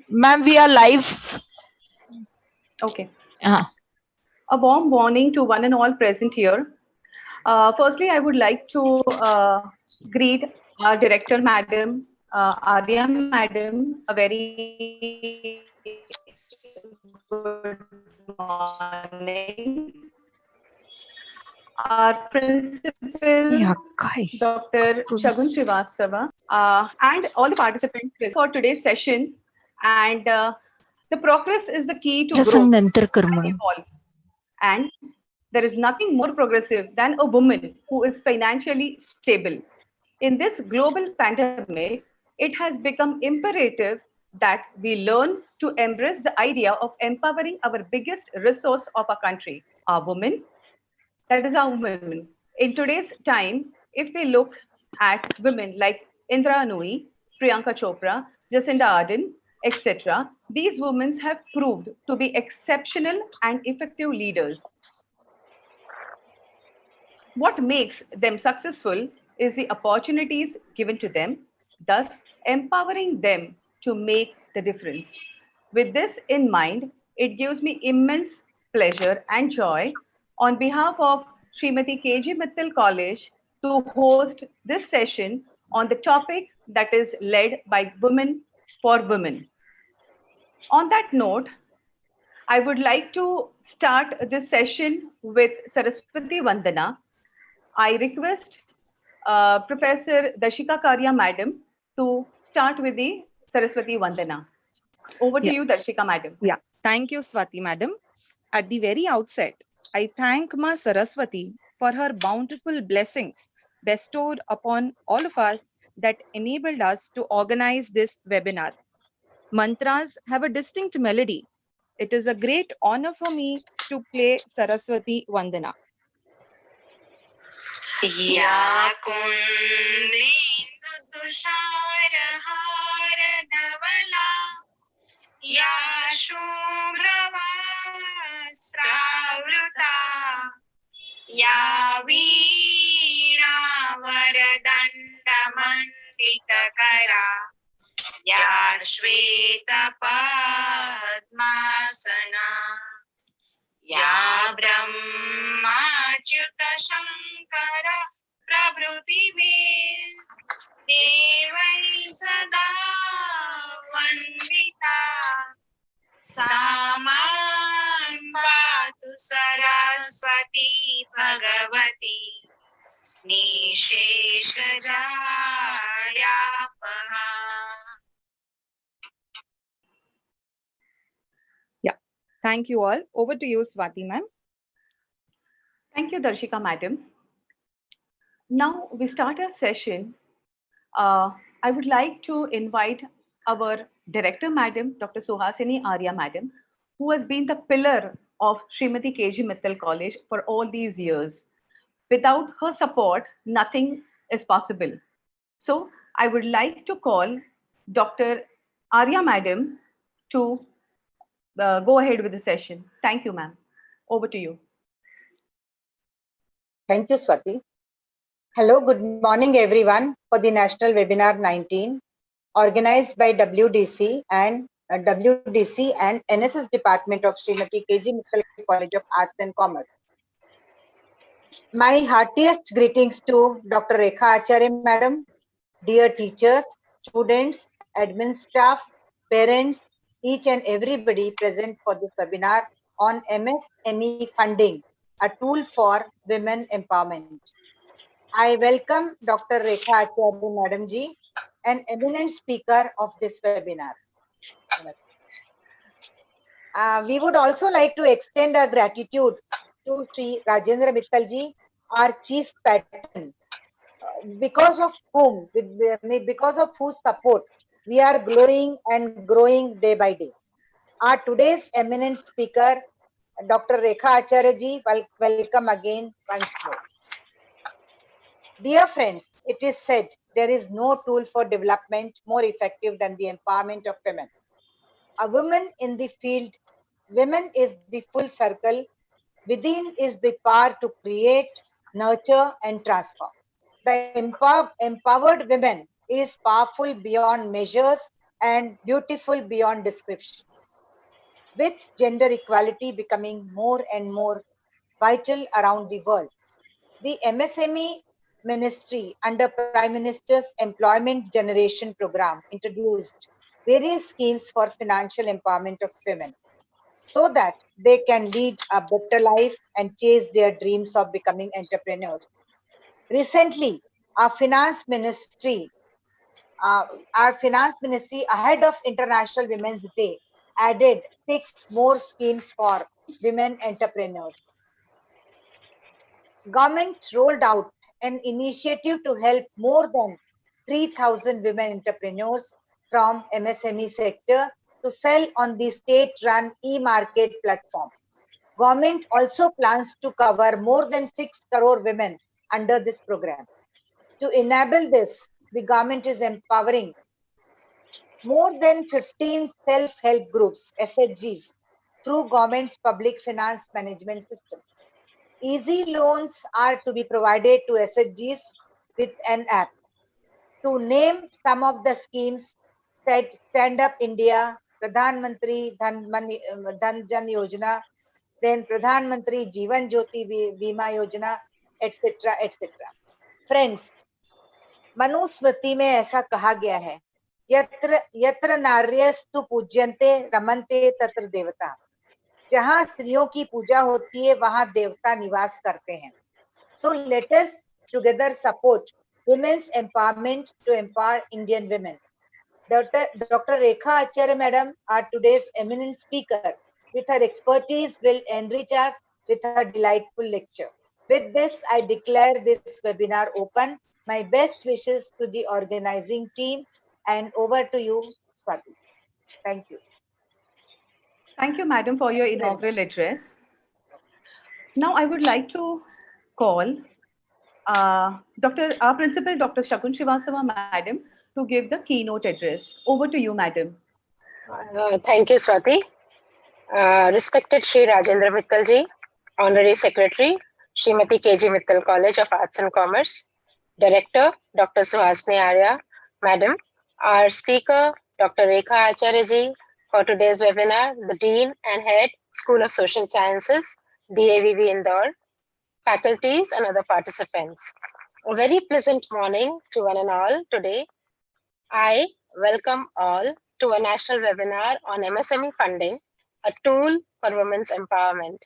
Ma'am, we are live. Okay. Uh, A warm morning to one and all present here. Firstly, I would like to greet our director, Madam Arya, Madam. A very good morning. Our principal, yeah, Kai. Dr. Shagun Goodness. Srivastava, and all the participants present for today's session. And the progress is the key to Rasang growth nantar kar and madam. evolve. And there is nothing more progressive than a woman who is financially stable. In this global pandemic, it has become imperative that we learn to embrace the idea of empowering our biggest resource of our country, our women. That is our women. In today's time, if we look at women like Indra Nooyi, Priyanka Chopra, Jacinda Ardern, etc., these women have proved to be exceptional and effective leaders. What makes them successful is the opportunities given to them, thus empowering them to make the difference. With this in mind, it gives me immense pleasure and joy on behalf of Srimati K.G.Mittal College to host this session on the topic that is led by Women for Women. On that note, I would like to start this session with Saraswati Vandana. I request Professor Darshika Karya Madam to start with the Saraswati Vandana. Over to Yeah, you, Darshika Madam. yeah. Thank you, Swati Madam. At the very outset, I thank Ma Saraswati for her bountiful blessings bestowed upon all of us that enabled us to organize this webinar. Mantras have a distinct melody. It is a great honor for me to play Saraswati Vandana. या कुन्देन्दु तुषारहार धवला या शुभ्रवस्त्रावृता या वीणावरदण्डमण्डितकरा या श्वेतपद्मासना या ब्रह्माच्युत शङ्कर प्रभृतिभिः देवैः सदा वन्दिता सा मां पातु Saraswati Bhagwati निशेषजाड्यापहा. Yeah, thank you all. Over to you, Swati ma'am. Thank you, Darshika Madam. Now we start our session. I would like to invite our Director Madam, Dr. Suhasini Arya Madam, who has been the pillar of Srimati K.G. Mittal College for all these years. Without her support, nothing is possible. So I would like to call Dr. Arya Madam to go ahead with the session. Thank you, ma'am. Over to you. Thank you, Swati. Hello, good morning, everyone, for the National Webinar 19, organized by WDC and NSS Department of Srimati K.G. Mittal College of Arts and Commerce. My heartiest greetings to Dr. Rekha Acharya, Madam, dear teachers, students, admin staff, parents, each and everybody present for this webinar on MSME funding, a tool for women empowerment. I welcome Dr. Rekha Acharya, Madam Ji, an eminent speaker of this webinar. We would also like to extend our gratitude to Sri Rajendra Mittal Ji, our chief patron, because of because of whose support we are glowing and growing day by day. Our today's eminent speaker, Dr. Rekha Acharya Ji, welcome again once more. Dear friends, it is said there is no tool for development more effective than the empowerment of women. A woman in the field, women is the full circle, within is the power to create, nurture, and transform. The empowered women is powerful beyond measures and beautiful beyond description. With gender equality becoming more and more vital around the world, the MSME Ministry under Prime Minister's Employment Generation Program introduced various schemes for financial empowerment of women so that they can lead a better life and chase their dreams of becoming entrepreneurs. Recently, our finance ministry, uh, our finance ministry ahead of International Women's Day added 6 more schemes for women entrepreneurs. Government rolled out an initiative to help more than 3,000 women entrepreneurs from MSME sector to sell on the state-run e-market platform. Government also plans to cover more than 6 crore women under this program. To enable this, the government is empowering more than 15 self-help groups, SHGs, through government's public finance management system. Easy loans are to be provided to SHGs with an app. To name some of the schemes, Stand Up India, Pradhan Mantri Dhan Jan Yojana, then Pradhan Mantri Jeevan Jyoti Bima Yojana, etc. etc. Friends, Manusmriti में ऐसा कहा गया है, यत्र यत्र नार्यस्तु पूज्यन्ते रमन्ते तत्र देवता. जहां स्त्रियों की पूजा होती है वहां देवता निवास करते हैं. So let us together support women's empowerment to empower Indian women. Dr. Rekha Acharya Madam, our today's eminent speaker, with her expertise will enrich us with her delightful lecture. With this, I declare this webinar open. My best wishes to the organizing team, and over to you, Swati. Thank you. Thank you, Madam, for your inaugural address. Now, I would like to call our Principal, Dr. Shakun Srivastava, Madam, to give the keynote address. Over to you, Madam. Thank you, Swati. Respected Shri Rajendra Mittal ji, Honorary Secretary, Srimati K.G.Mittal College of Arts and Commerce, Director, Dr. Suhasini Arya, Madam, our speaker, Dr. Rekha Acharya ji, for today's webinar, the Dean and Head, School of Social Sciences, DAVV Indore, faculties and other participants. A very pleasant morning to one and all today. I welcome all to a national webinar on MSME funding, a tool for women's empowerment.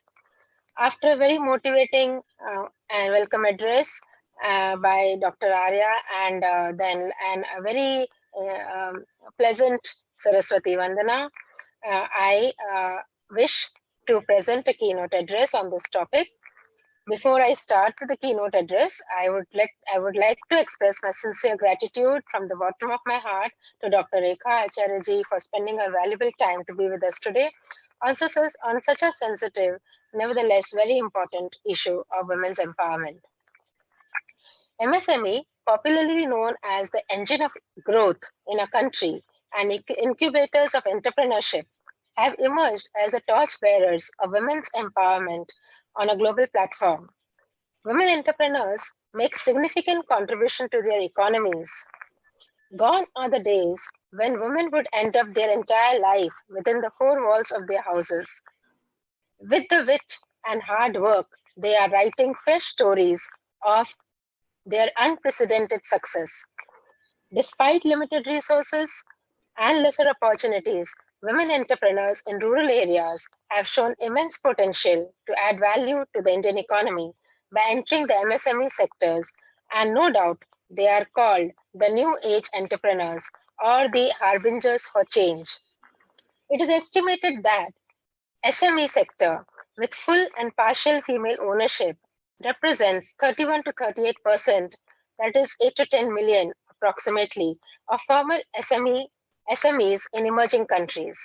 After a very motivating and welcome address by Dr. Arya and then a very pleasant Saraswati Vandana, I wish to present a keynote address on this topic. Before I start with the keynote address, I would like to express my sincere gratitude from the bottom of my heart to Dr. Rekha Acharya ji for spending her valuable time to be with us today on such a sensitive, nevertheless very important issue of women's empowerment. MSME, popularly known as the engine of growth in a country and incubators of entrepreneurship, have emerged as the torchbearers of women's empowerment on a global platform. Women entrepreneurs make significant contribution to their economies. Gone are the days when women would end up their entire life within the four walls of their houses. With the wit and hard work, they are writing fresh stories of their unprecedented success. Despite limited resources and lesser opportunities, women entrepreneurs in rural areas have shown immense potential to add value to the Indian economy by entering the MSME sectors, and no doubt they are called the new age entrepreneurs or the harbingers for change. It is estimated that SME sector with full and partial female ownership represents 31 to 38%, that is 8 to 10 million approximately, of formal SMEs in emerging countries.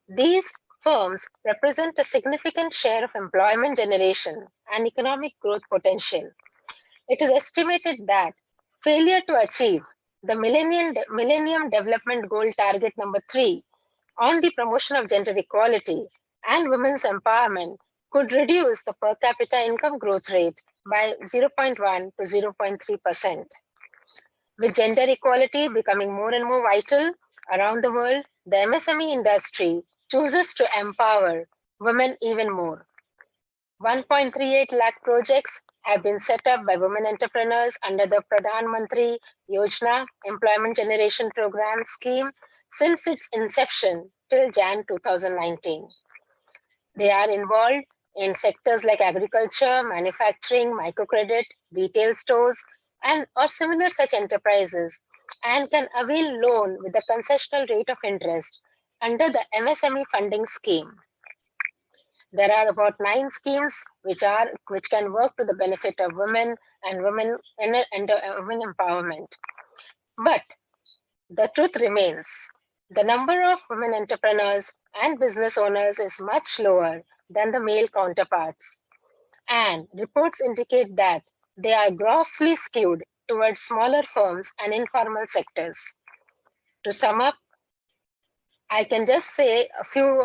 These firms represent a significant share of employment generation and economic growth potential. It is estimated that failure to achieve the Millennium Development Goal Target number 3 on the promotion of gender equality and women's empowerment could reduce the per capita income growth rate by 0.1 to 0.3%. With gender equality becoming more and more vital, Around the world, the MSME industry chooses to empower women even more. 1.38 lakh projects have been set up by women entrepreneurs under the Pradhan Mantri Yojana Employment Generation Program scheme since its inception till Jan 2019. They are involved in sectors like agriculture, manufacturing, microcredit, retail stores, and or similar such enterprises, and can avail loan with a concessional rate of interest under the MSME funding scheme. There are about 9 schemes which can work to the benefit of women and women empowerment. But the truth remains, the number of women entrepreneurs and business owners is much lower than the male counterparts, and reports indicate that they are grossly skewed towards smaller firms and informal sectors. To sum up, I can just say a few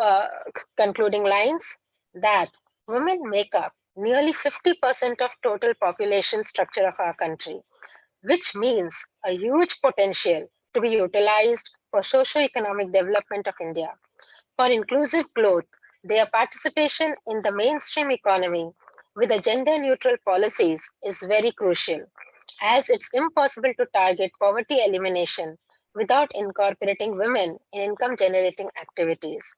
concluding lines that women make up nearly 50% of total population structure of our country, which means a huge potential to be utilized for socio-economic development of India. For inclusive growth, their participation in the mainstream economy with the gender-neutral policies is very crucial, as it's impossible to target poverty elimination without incorporating women in income-generating activities.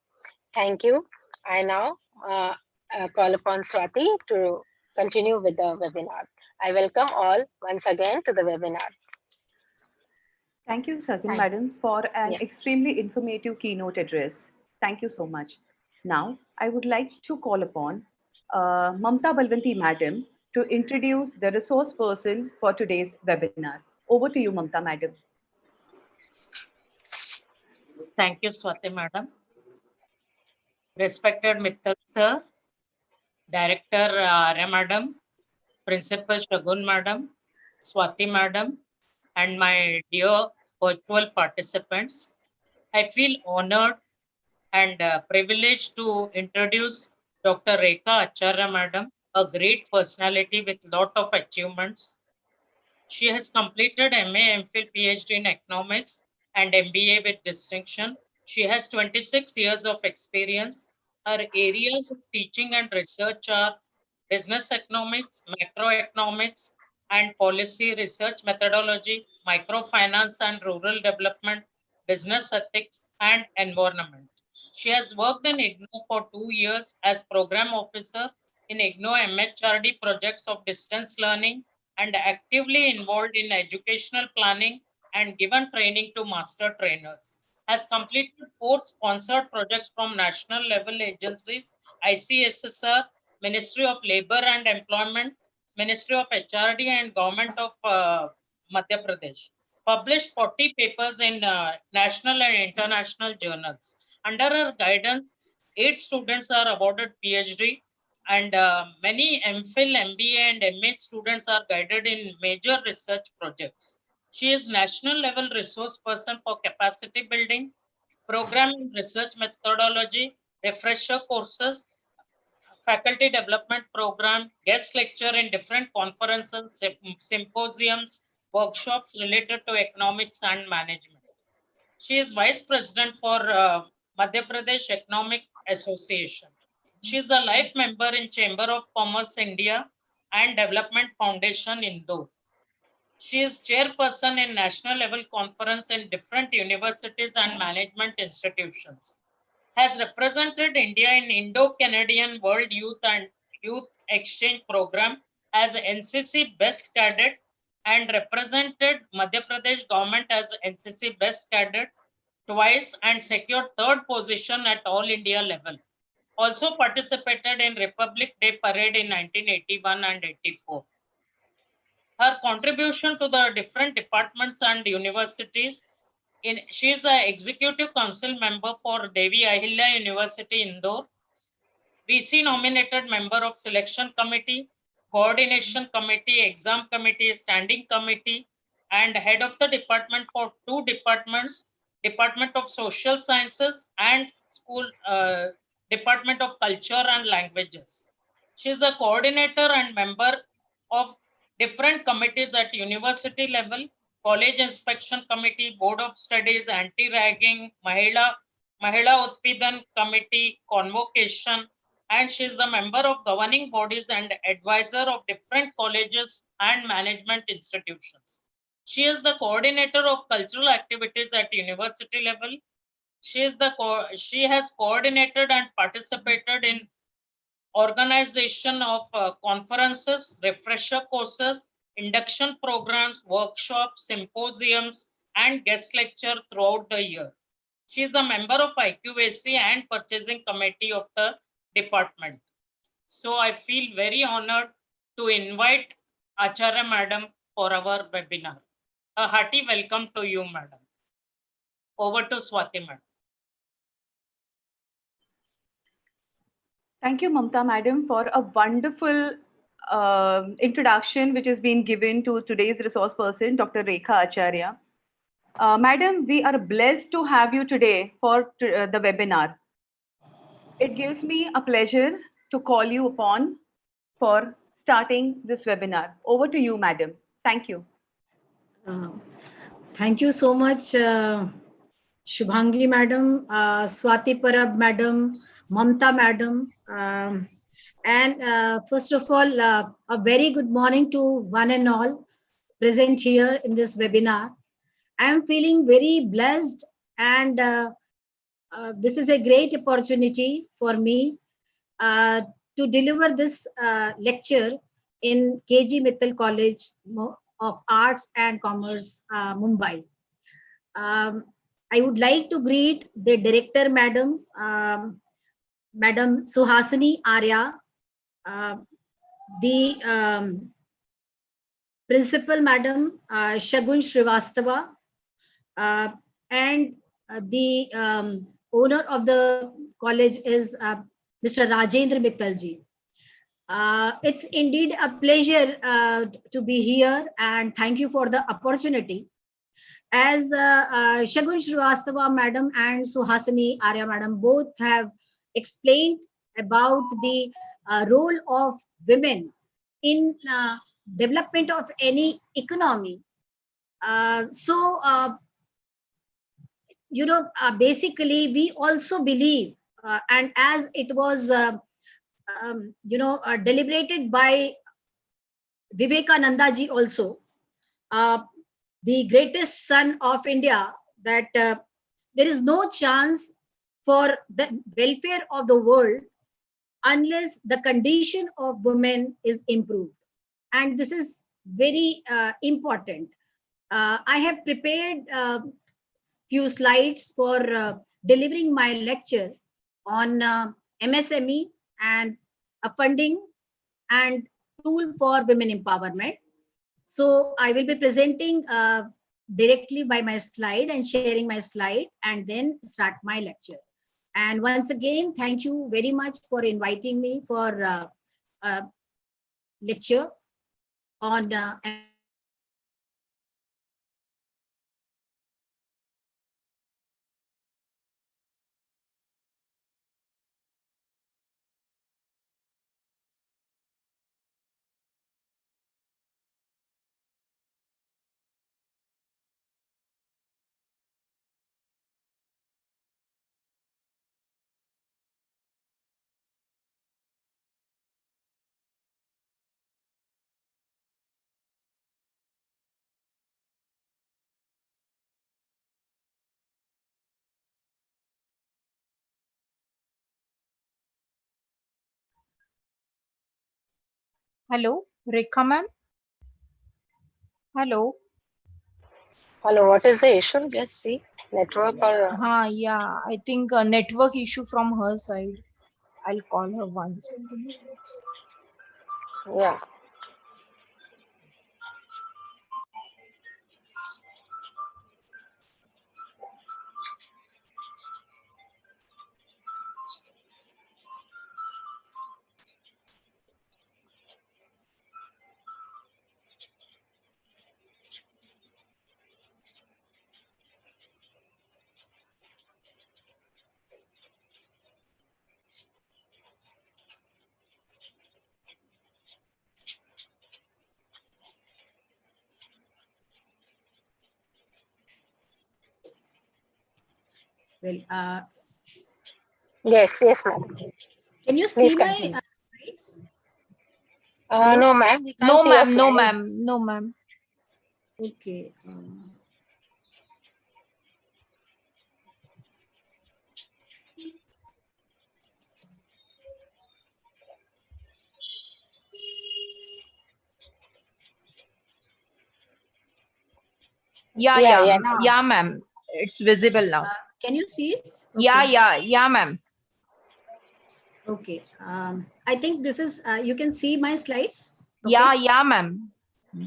Thank you. I now call upon Swati to continue with the webinar. I welcome all once again to the webinar. Thank you, Sagan Thank Madam, for an Yeah. extremely informative keynote address. Thank you so much. Now, I would like to call upon Mamta Balvanti Madam to introduce the resource person for today's webinar. Over to you, Mamta Madam. Thank you, Swati Madam. Respected Mittal Sir, Director Arya Madam, Principal Shagun Madam, Swati Madam, and my dear virtual participants, I feel honored and privileged to introduce Dr. Rekha Acharya Madam, a great personality with lot of achievements. She has completed MA, MPhil, PhD in economics and MBA with distinction. She has 26 years of experience. Her areas of teaching and research are business economics, macroeconomics, and policy research methodology, microfinance and rural development, business ethics, and environment. She has worked in IGNO for 2 years as program officer in IGNO MHRD projects of distance learning and actively involved in educational planning and given training to master trainers. Has completed 4 sponsored projects from national level agencies, ICSSR, Ministry of Labor and Employment, Ministry of HRD and Government of Madhya Pradesh. Published 40 papers in national and international journals. Under her guidance, 8 students are awarded PhD and many MPhil, MBA and MA students are guided in major research projects. She is national level resource person for capacity building, program in research methodology, refresher courses, faculty development program, guest lecture in different conferences, symposiums, workshops related to economics and management. She is vice president for Madhya Pradesh Economic Association. She is a life member in Chamber of Commerce India and Development Foundation Indore. She is chairperson in national level conference in different universities and management institutions. Has represented India in Indo-Canadian World Youth and Youth Exchange Program as NCC Best Cadet and represented Madhya Pradesh government as NCC Best Cadet twice and secured 3rd position at all India level. Also participated in Republic Day Parade in 1981 and 84. Her contribution to the different departments and universities she is an executive council member for Devi Ahilya University Indore, VC nominated member of selection committee, coordination committee, exam committee, standing committee, and head of the department for 2 departments, Department of Social Sciences and School Department of Culture and Languages. She is a coordinator and member of different committees at university level College Inspection Committee, Board of Studies, Anti-Ragging, Mahila Utpidan Committee, Convocation, and she is the member of governing bodies and advisor of different colleges and management institutions. She is the coordinator of cultural activities at university level. She has coordinated and participated in organization of conferences, refresher courses, induction programs, workshops, symposiums, and guest lecture throughout the year. She is a member of IQAC and purchasing committee of the department. So I feel very honored to invite Acharya Madam for our webinar. A hearty welcome to you, Madam. Over to Swati Madam. Thank you, Mamta Madam, for a wonderful introduction which has been given to today's resource person, Dr. Rekha Acharya. Madam, we are blessed to have you today for the webinar. It gives me a pleasure to call you upon for starting this webinar. Over to you, Madam. Thank you. Thank you so much, Shubhangi Madam, Swati Parab Madam, Mamta Madam. And first of all, a very good morning to one and all present here in this webinar. I am feeling very blessed, and this is a great opportunity for me to deliver this lecture in K.G.Mittal College of Arts and Commerce, Mumbai. I would like to greet the director, Madam Suhasini Arya, the principal, Madam Shagun Srivastava, and the owner of the college is Mr. Rajendra Mittal ji. It's indeed a pleasure to be here, and thank you for the opportunity. As Shagun Srivastava Madam and Suhasini Arya Madam both have explained about the role of women in development of any economy. Basically, we also believe, and as it was, deliberated by Vivekananda ji also, the greatest son of India, that there is no chance for the welfare of the world unless the condition of women is improved. And this is very important. I have prepared few slides for delivering my lecture on MSME and funding and tool for women empowerment. So I will be presenting directly by my slide and sharing my slide and then start my lecture. And once again, thank you very much for inviting me for lecture on Hello, Rekha ma'am. Hello. Hello, what is the issue? Let's see. Network or Yeah, I think a network issue from her side. I'll call her once. yeah. Well, Yes, yes, ma'am. can you Please see my continue. slides? Hello? No, ma'am, we No can't see your ma'am, no ma'am, slides. no ma'am. Okay. Yeah, Yeah, yeah, yeah. Yeah. yeah, ma'am. It's visible now. Can you see it? Yeah, Okay. yeah, yeah, ma'am. Okay. I think this is, you can see my slides. Yeah, Okay. yeah, ma'am.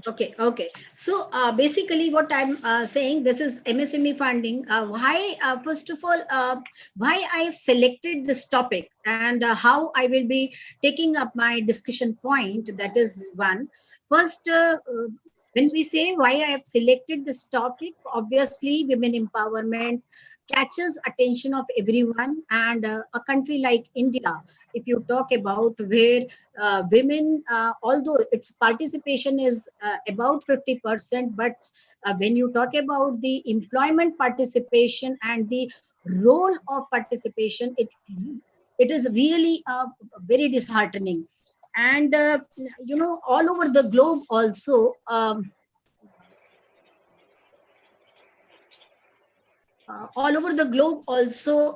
Okay, okay. So basically, what I'm saying, this is MSME funding. Why, first of all, why I've selected this topic and how I will be taking up my discussion point. That is one. First, when we say why I have selected this topic, obviously, women empowerment catches attention of everyone, and a country like India, if you talk about where women, although its participation is about 50%, but when you talk about the employment participation and the role of participation, it is really very disheartening. And all over the globe also. All over the globe also,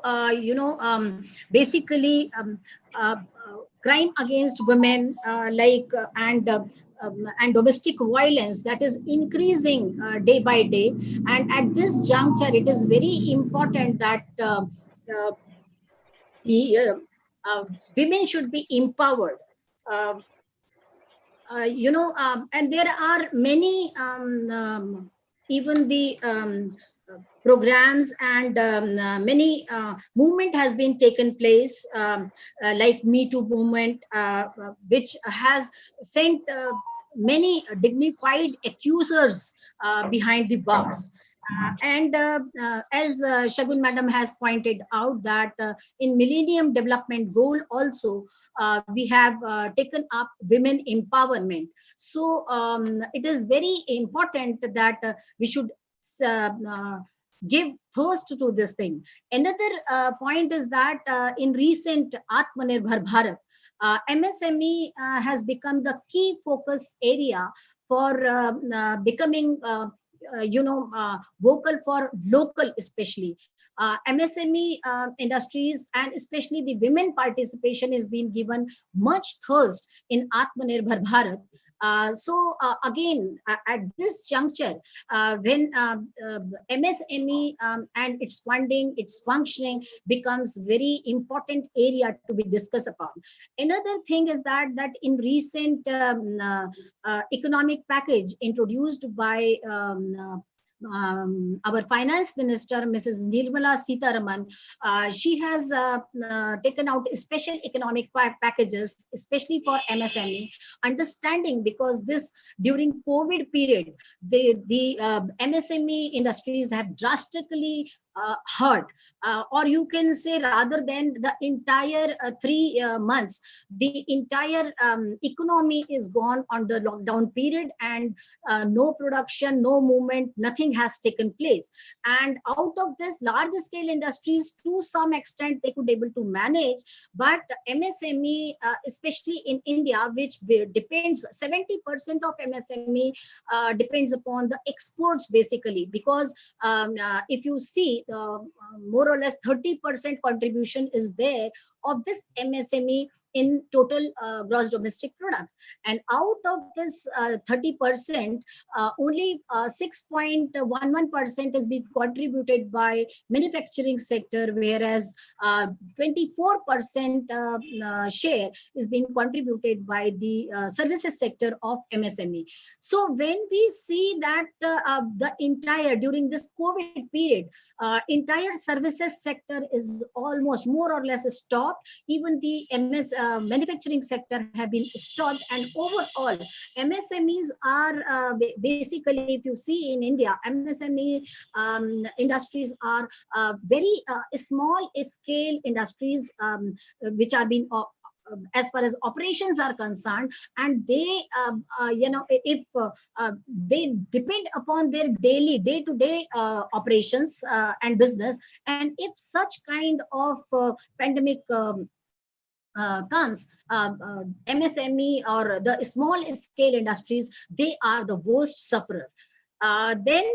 basically, crime against women, and domestic violence, that is increasing day by day. And at this juncture, it is very important that uh, the women should be empowered. Uh, and there are many, even the programs, and many movement has been taken place, like Me Too movement, which has sent many dignified accusers behind the bars. And as Shagun Madam has pointed out, that in Millennium Development Goal also, we have taken up women empowerment. So it is very important that we should uh, uh, give thirst to this thing. Another point is that in recent Atmanirbhar Bharat, MSME has become the key focus area for becoming vocal for local, especially MSME industries, and especially the women participation is being given much thirst in Atmanirbhar Bharat. Again, at this juncture, when MSME and its funding, its functioning becomes very important area to be discussed upon. Another thing is that in recent economic package introduced by our finance minister, Mrs. Nirmala Sitharaman, she has taken out special economic packages, especially for MSME. Understanding, because this during COVID period, the MSME industries have drastically hurt, or you can say rather than the entire 3 months, the entire economy is gone on the lockdown period, and no production, no movement, nothing has taken place. And out of this, large scale industries to some extent they could able to manage, but MSME, especially in India, which depends 70% of MSME depends upon the exports basically, because if you see, more or less 30% contribution is there of this MSME in total gross domestic product. And out of this 30%, only 6.11% has been contributed by manufacturing sector, whereas 24% share is being contributed by the services sector of MSME. So when we see that the entire, during this COVID period, entire services sector is almost more or less stopped. Even the manufacturing sector have been stopped, and overall MSMEs are basically, if you see in India, MSME industries are very small scale industries, which are being as far as operations are concerned, and they if they depend upon their daily day-to-day operations and business, and if such kind of pandemic comes, MSME or the small scale industries, they are the worst sufferer. Then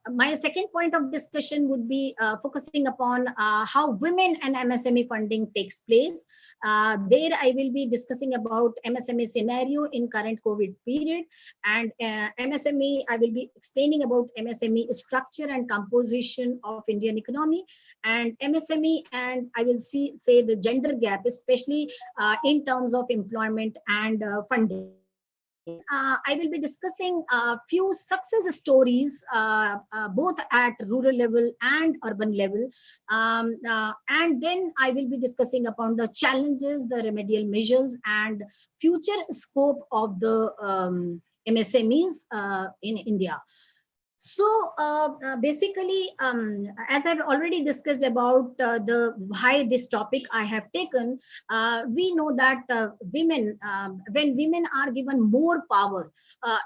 my second point of discussion would be focusing upon how women and MSME funding takes place. There I will be discussing about MSME scenario in current COVID period, and MSME, I will be explaining about MSME structure and composition of Indian economy, and MSME, and I will say the gender gap, especially in terms of employment and funding. Then I will be discussing a few success stories, both at rural level and urban level. And then I will be discussing upon the challenges, the remedial measures, and future scope of the MSMEs in India. So basically, as I've already discussed about the why this topic I have taken, we know that women, when women are given more power,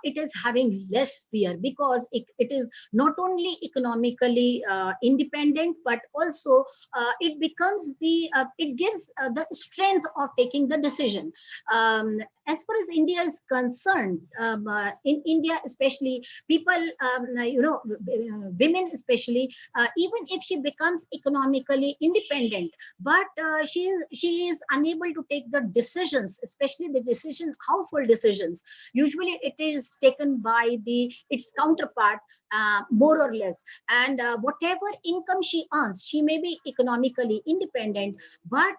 it is having less fear, because it is not only economically independent, but also it becomes it gives the strength of taking the decision. As far as India is concerned, in India especially, people, women especially, even if she becomes economically independent, but she is unable to take the decisions, especially the decision, household decisions. Usually it is taken by its counterpart, more or less. And whatever income she earns, she may be economically independent, but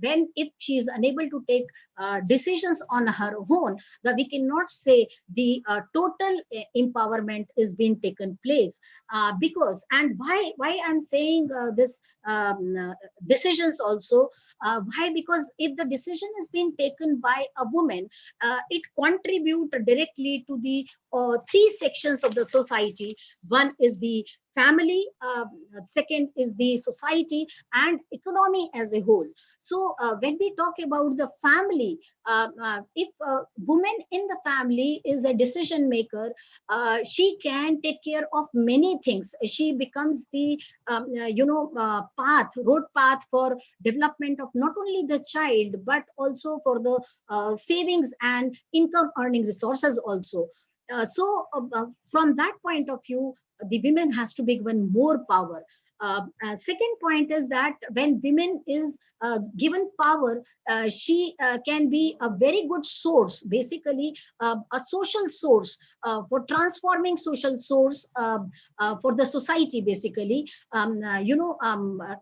when if she is unable to take decisions on her own, that we cannot say the total empowerment is being taken place. Because, and why I'm saying this decisions also, why? Because if the decision is being taken by a woman, it contribute directly to the three sections of the society. One is the family, second is the society, and economy as a whole. So when we talk about the family, if a woman in the family is a decision maker, she can take care of many things. She becomes the road path for development of not only the child, but also for the savings and income earning resources also. From that point of view, the women has to be given more power. Second point is that when women is given power, she can be a very good source, basically a social source, for transforming social source, for the society, basically.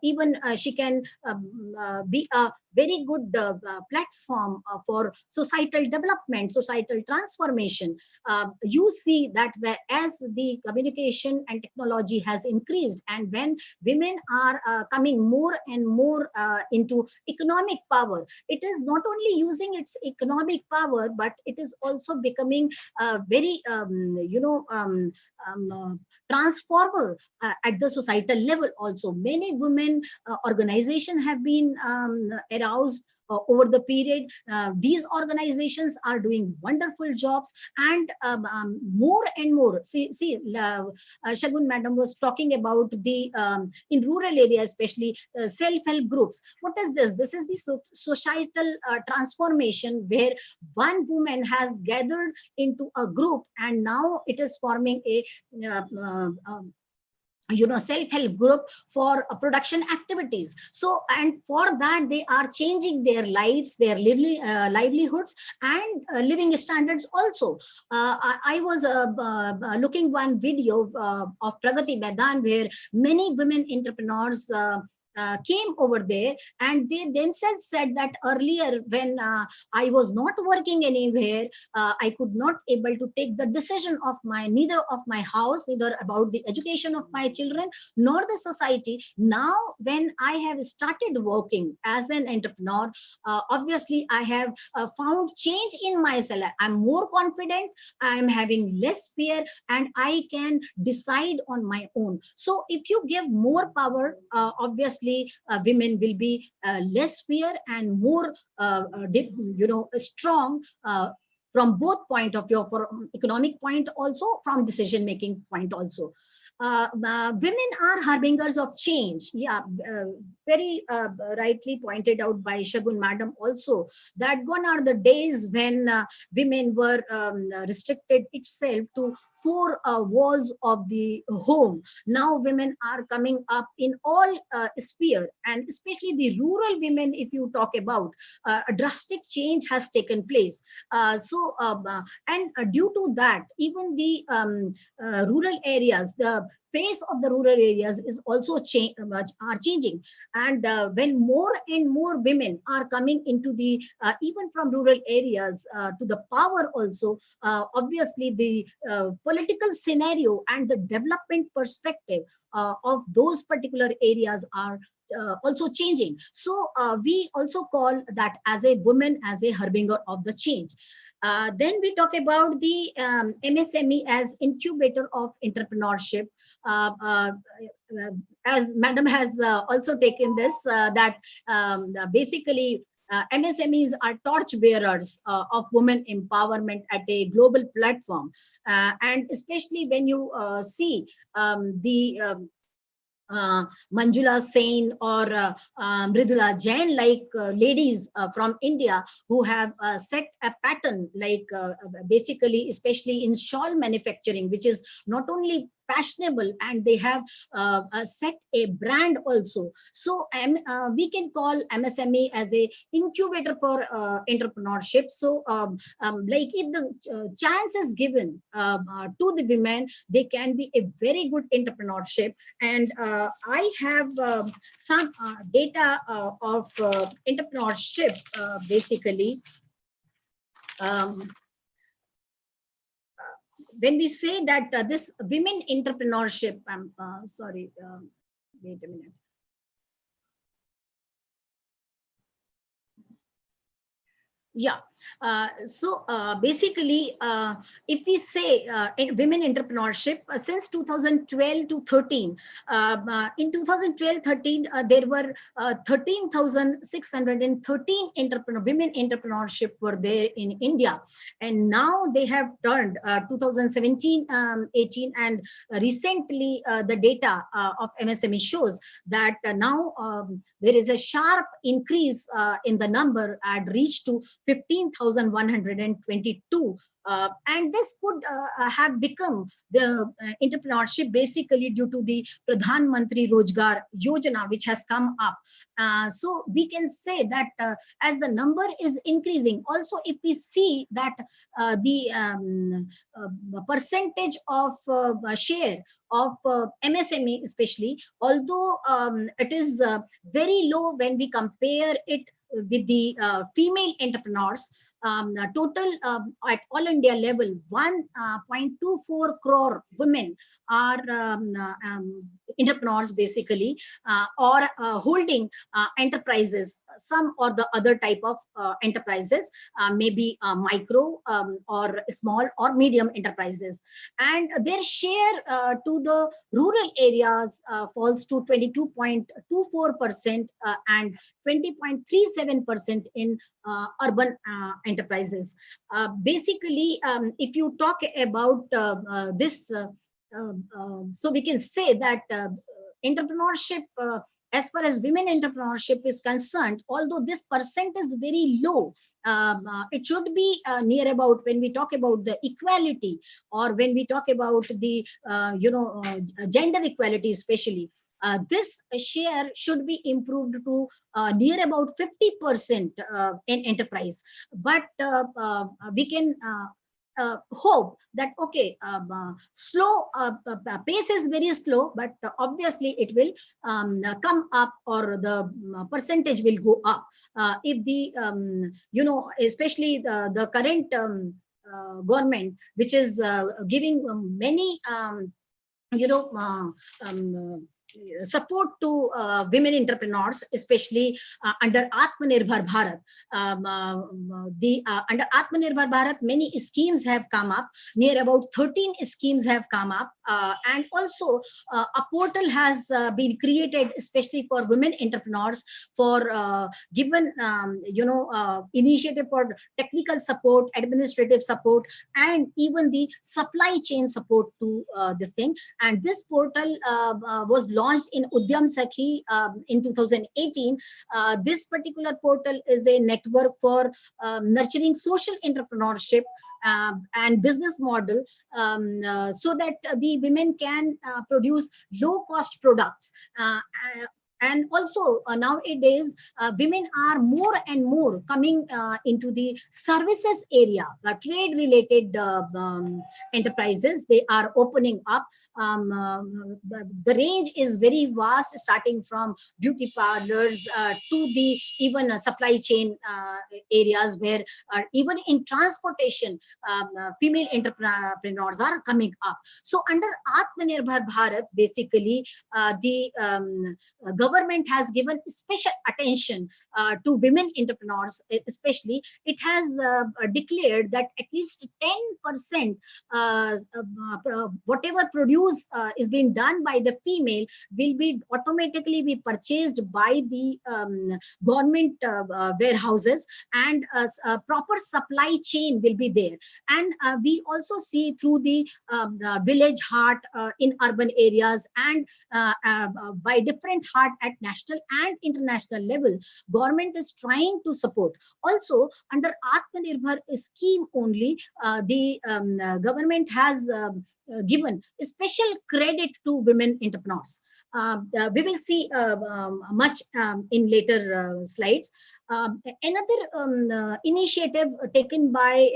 Even she can be a very good platform for societal development, societal transformation. You see that as the communication and technology has increased, and when women are coming more and more into economic power, it is not only using its economic power, but it is also becoming very transformer at the societal level also. Many women organizations have been aroused over the period. These organizations are doing wonderful jobs, and more and more. Shagun Madam was talking about the in rural areas, especially self-help groups. What is this? This is the societal transformation, where one woman has gathered into a group, and now it is forming a self-help group for production activities. So, and for that they are changing their lives, their livelihoods, and living standards also. I was looking one video of Pragati Maidan, where many women entrepreneurs came over there, and they themselves said that earlier, when I was not working anywhere, I could not able to take the decision of neither of my house, neither about the education of my children, nor the society. Now when I have started working as an entrepreneur, obviously I have found change in myself. I'm more confident, I'm having less fear, and I can decide on my own. So if you give more power, obviously obviously women will be less fear and more strong from both point of view, from economic point also, from decision making point also. Women are harbingers of change. Yeah, very rightly pointed out by Shagun Madam also, that gone are the days when women were restricted itself to four walls of the home. Now women are coming up in all sphere, and especially the rural women, if you talk about, a drastic change has taken place. Due to that, even the rural areas, the face of the rural areas is also are changing. And when more and more women are coming into the even from rural areas to the power also, obviously the political scenario and the development perspective of those particular areas are also changing. So we also call that as a woman as a harbinger of the change. Then we talk about the MSME as incubator of entrepreneurship. Uh, uh, as Madam has also taken this, that basically MSMEs are torch bearers of women empowerment at a global platform. And especially when you see the Manjula Sen or Mridula Jain, like ladies from India who have set a pattern, like basically, especially in shawl manufacturing, which is not only fashionable, and they have set a brand also. So we can call MSME as a incubator for entrepreneurship. So like if the chance is given to the women, they can be a very good entrepreneurship. And I have some data of entrepreneurship, basically. Um, when we say that this women entrepreneurship, I'm sorry, wait a minute. Yeah. Basically, if we say in women entrepreneurship, since 2012 to 13, in 2012-13, there were 13,613 women entrepreneurship were there in India. And now they have turned 2017-18, and recently the data of MSME shows that now there is a sharp increase in the number, and reached to 15,122. And this could have become the entrepreneurship basically due to the Pradhan Mantri Rojgar Yojana, which has come up. So we can say that as the number is increasing, also if we see that the percentage of share of MSME especially, although it is very low when we compare it with the female entrepreneurs, total at all India level, 1.24 crore women are entrepreneurs basically, or holding enterprises, some or the other type of enterprises, maybe micro or small or medium enterprises. And their share to the rural areas falls to 22.24% and 20.37% in urban enterprises. Basically, if you talk about this, so we can say that entrepreneurship, as far as women entrepreneurship is concerned, although this percent is very low, it should be near about, when we talk about the equality, or when we talk about the gender equality especially, this share should be improved to near about 50% in enterprise. But we can hope that, okay, slow pace is very slow, but obviously it will come up, or the percentage will go up if the especially the current government, which is giving many support to women entrepreneurs, especially under Atmanirbhar Bharat. Under Atmanirbhar Bharat, many schemes have come up. Near about 13 schemes have come up, and also a portal has been created, especially for women entrepreneurs, for given initiative for technical support, administrative support, and even the supply chain support to this thing. And this portal was launched in Udyam Sakhi in 2018. This particular portal is a network for nurturing social entrepreneurship and business model, so that the women can produce low cost products. And also nowadays women are more and more coming into the services area, trade related enterprises they are opening up. The range is very vast, starting from beauty parlors to the even supply chain areas, where even in transportation female entrepreneurs are coming up. So under Atmanirbhar Bharat, basically the government has given special attention to women entrepreneurs. Especially it has declared that at least 10% whatever produce is being done by the female will be automatically be purchased by the government warehouses, and a proper supply chain will be there. And we also see through the village heart in urban areas, and by different heart at national and international level, government is trying to support. Also under Atmanirbhar scheme only, the government has given special credit to women entrepreneurs. We will see much in later slides. Another initiative taken by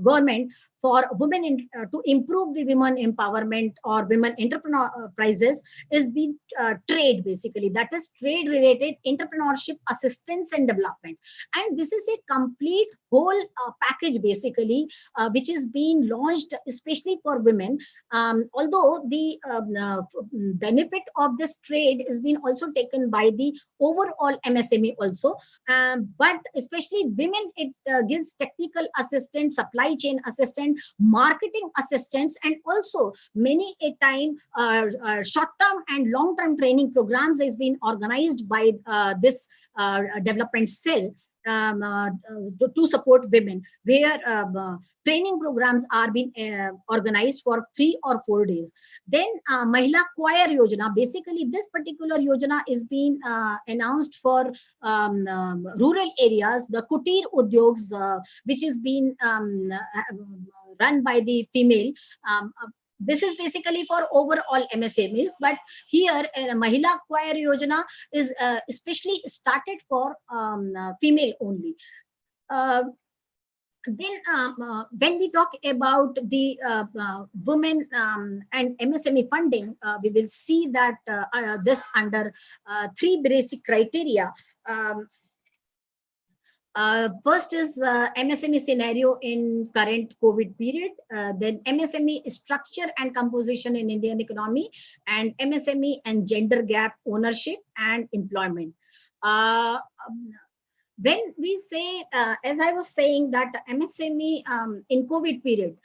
government for women to improve the women empowerment or women enterprises is being trade, basically, that is trade related entrepreneurship assistance and development. And this is a complete whole package, basically, which is being launched especially for women. Although the benefit of this trade is being also taken by the overall MSME also, but especially women, it gives technical assistance, supply chain assistance, marketing assistance, and also many a time short-term and long-term training programs is being organized by this development cell to support women, where training programs are being organized for 3 or 4 days. Then Mahila Choir Yojana, basically this particular Yojana is being announced for rural areas, the Kutir Udyogs, which is being run by the female. This is basically for overall MSMEs, but here Mahila Choir Yojana is especially started for female only. Then when we talk about the women and MSME funding, we will see that this under 3 basic criteria. First is MSME scenario in current COVID period, then MSME structure and composition in Indian economy, and MSME and gender gap ownership and employment. When we say, as I was saying, that MSME in COVID period,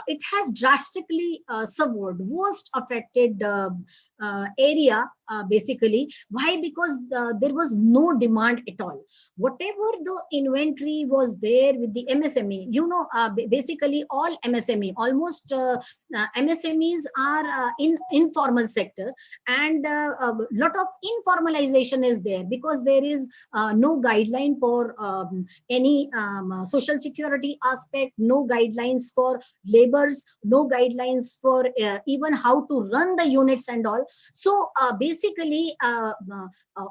it has drastically suffered, worst affected area, basically. Why? Because there was no demand at all. Whatever the inventory was there with the MSME, basically all MSME, almost MSMEs are in informal sector, and a lot of informalization is there, because there is no guideline for any social security aspect, no guidelines for labors, no guidelines for even how to run the units and all. So basically,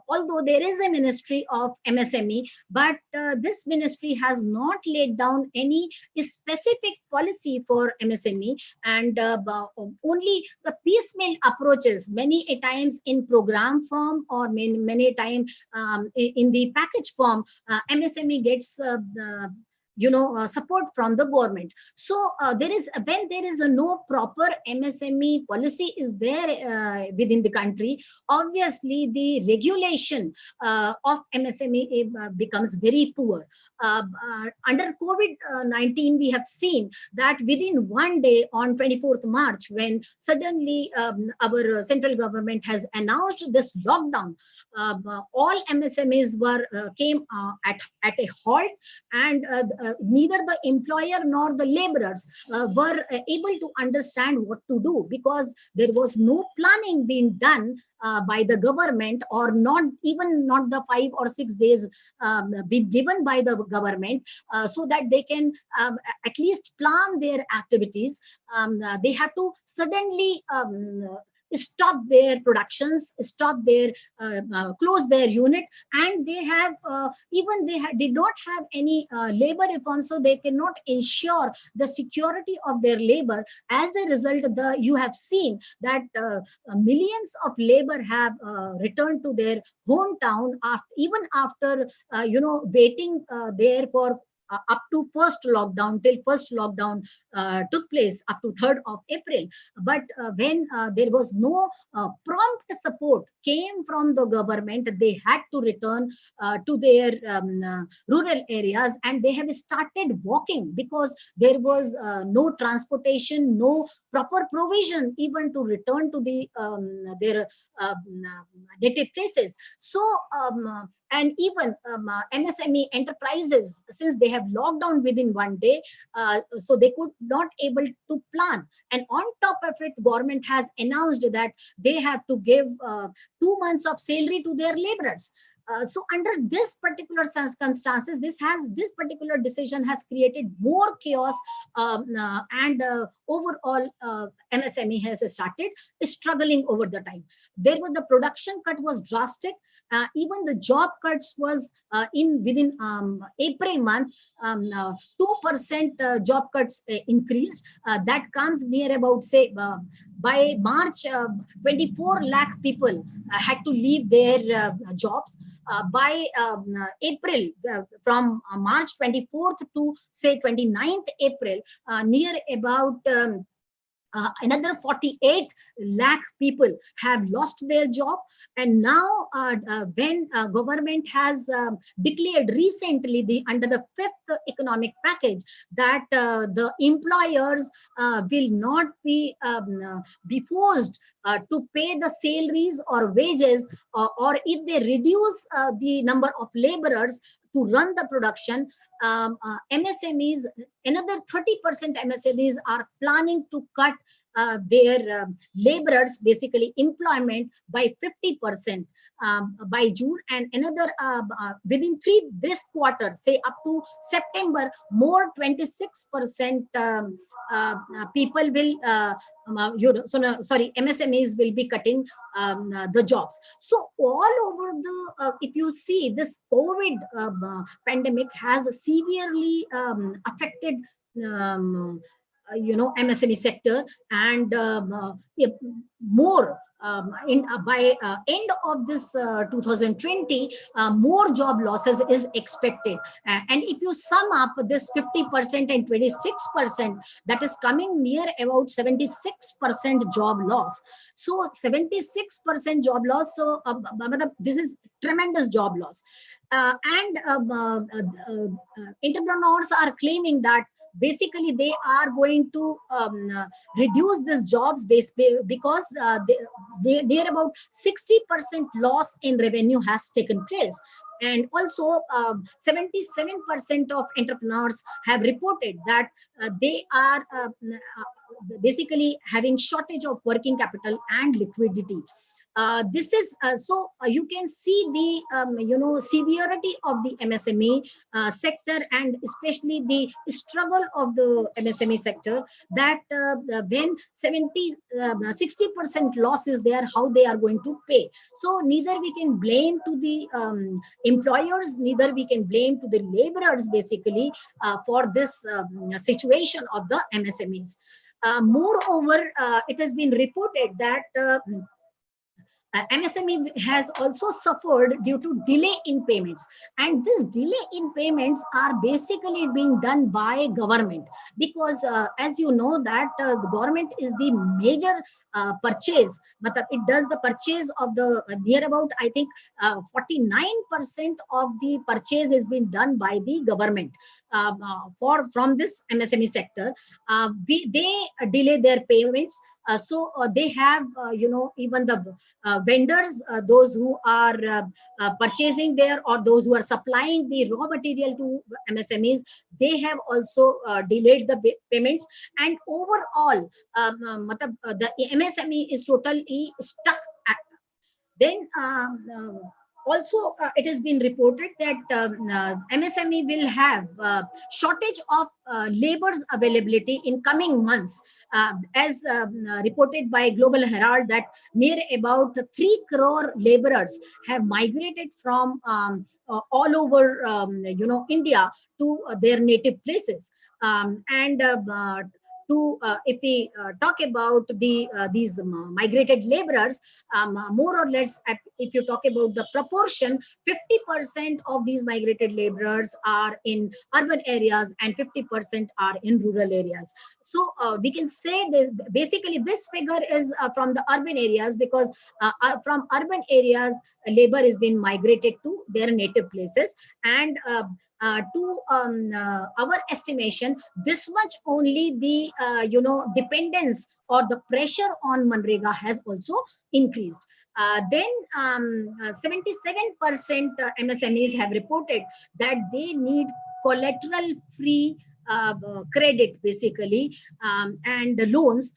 although there is a ministry of MSME, but this ministry has not laid down any specific policy for MSME, and only the piecemeal approaches, many a times in program form, or many a time in the package form, MSME gets support from the government. So there is, when there is a no proper MSME policy is there within the country, obviously the regulation of MSME becomes very poor. Under COVID-19, we have seen that within one day on 24th March, when suddenly our central government has announced this lockdown, all MSMEs were came at a halt, and neither the employer nor the laborers were able to understand what to do, because there was no planning being done by the government, or not the 5 or 6 days being given by the government, so that they can at least plan their activities. They have to suddenly stop their productions, stop their close their unit, and they have even they did not have any labor reform, so they cannot ensure the security of their labor. As a result, you have seen that millions of labor have returned to their hometown after, even after waiting there for up to first lockdown, till first lockdown took place up to 3rd of April. But when there was no prompt support came from the government, they had to return to their rural areas, and they have started walking, because there was no transportation, no proper provision even to return to their native places. So and even MSME enterprises, since they have locked down within one day, so they could not able to plan. And on top of it, government has announced that they have to give 2 months of salary to their laborers. So under this particular circumstances, this particular decision has created more chaos, and overall MSME has started struggling over the time. There was the production cut was drastic. Even the job cuts was within April month, 2% job cuts increased. That comes near about, say, by March, 24 lakh people had to leave their jobs. By April, from March 24th to say 29th April, near about another 48 lakh people have lost their job. And now when government has declared recently, under the 5th economic package, that the employers will not be forced to pay the salaries or wages, or if they reduce the number of laborers to run the production, MSMEs, another 30% MSMEs are planning to cut their laborers, basically employment, by 50% by June, and another within this quarter, say up to September, more 26% people will MSMEs will be cutting the jobs. So all over the if you see, this COVID pandemic has severely affected MSME sector, and more by end of this 2020, more job losses is expected. And if you sum up this 50% and 26%, that is coming near about 76% job loss. So 76% job loss, so this is tremendous job loss. And entrepreneurs are claiming that basically they are going to reduce these jobs because near about 60% loss in revenue has taken place. And also 77% of entrepreneurs have reported that they are basically having shortage of working capital and liquidity. This is so you can see the severity of the MSME sector, and especially the struggle of the MSME sector, that when 60% loss is there, how they are going to pay. So neither we can blame to the employers, neither we can blame to the laborers, basically for this situation of the MSMEs. Moreover, it has been reported that MSME has also suffered due to delay in payments, and this delay in payments are basically being done by government, because as you know that the government is the major purchase, it does the purchase of the near about, I think 49% of the purchase has been done by the government for from this MSME sector. They delay their payments, so they have even the vendors, those who are purchasing there, or those who are supplying the raw material to MSMEs, they have also delayed the payments, and overall the MSME is totally stuck. Then also it has been reported that MSME will have shortage of labor's availability in coming months, as reported by Global Herald, that near about 3 crore laborers have migrated from all over India to their native places, and to if we talk about these migrated laborers, more or less, if you talk about the proportion, 50% of these migrated laborers are in urban areas and 50% are in rural areas. So we can say this, basically this figure is from the urban areas, because from urban areas labor is being migrated to their native places, and to our estimation, this much only the dependence or the pressure on Manrega has also increased. Then 77% MSMEs have reported that they need collateral free credit, basically, and loans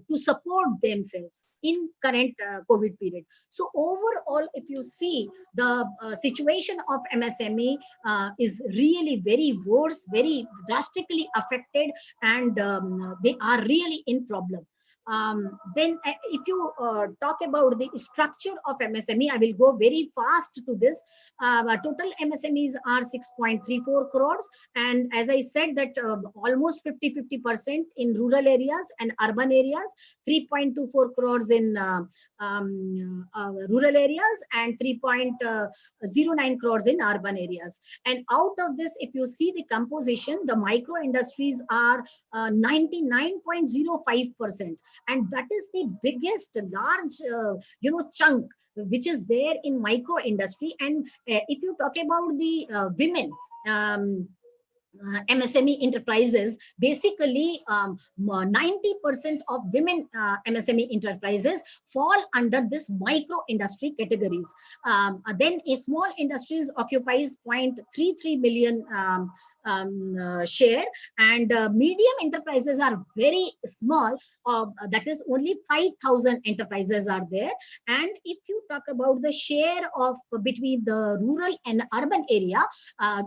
to support themselves in current COVID period. So overall, if you see, the situation of MSME is really very worse, very drastically affected, and they are really in problem. Then if you talk about the structure of MSME, I will go very fast to this. Total MSMEs are 6.34 crores, and as I said that almost 50% in rural areas and urban areas, 3.24 crores in rural areas, and 3.09 crores in urban areas. And out of this, if you see the composition, the micro industries are 99.05%, and that is the biggest large chunk which is there in micro industry. And if you talk about the women MSME enterprises, basically 90% of women MSME enterprises fall under this micro industry categories. Then a small industries occupies 0.33 million share, and medium enterprises are very small, that is only 5,000 enterprises are there. And if you talk about the share of between the rural and urban area,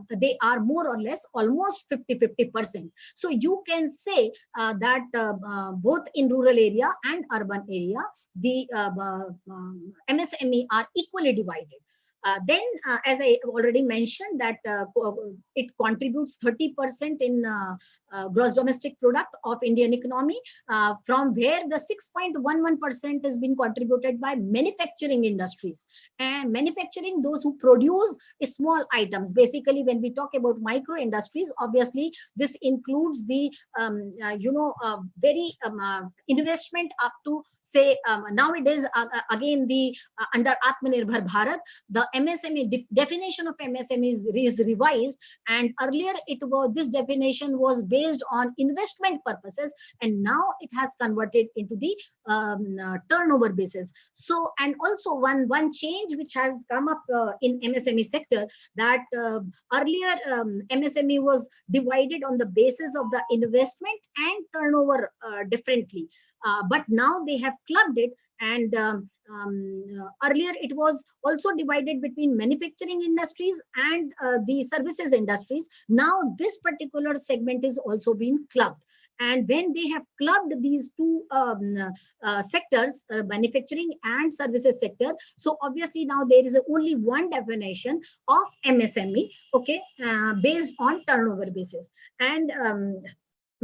they are more or less almost 50-50%. So you can say that both in rural area and urban area, the MSME are equally divided. Then, as I already mentioned, that it contributes 30% in gross domestic product of Indian economy, from where the 6.11% has been contributed by manufacturing industries. And manufacturing, those who produce small items. Basically, when we talk about micro industries, obviously this includes the very investment up to, say, nowadays again the under Atmanirbhar Bharat, the MSME definition of MSME is revised, and earlier this definition was based on investment purposes, and now it has converted into the turnover basis. So, and also one change which has come up in MSME sector, that earlier MSME was divided on the basis of the investment and turnover differently, but now they have clubbed it. And earlier it was also divided between manufacturing industries and the services industries. Now this particular segment is also being clubbed. And when they have clubbed these two sectors, manufacturing and services sector, so obviously now there is only one definition of MSME, okay, based on turnover basis. And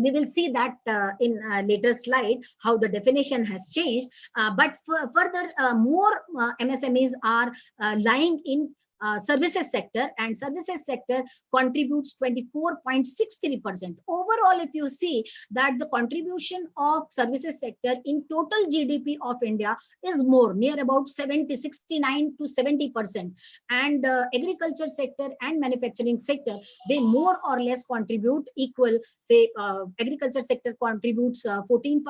we will see that in a later slide how the definition has changed. But further, more MSMEs are lying in services sector, and services sector contributes 24.63%. Overall, if you see that the contribution of services sector in total GDP of India is more, near about 69 to 70%. And agriculture sector and manufacturing sector, they more or less contribute equal. Say agriculture sector contributes 14%,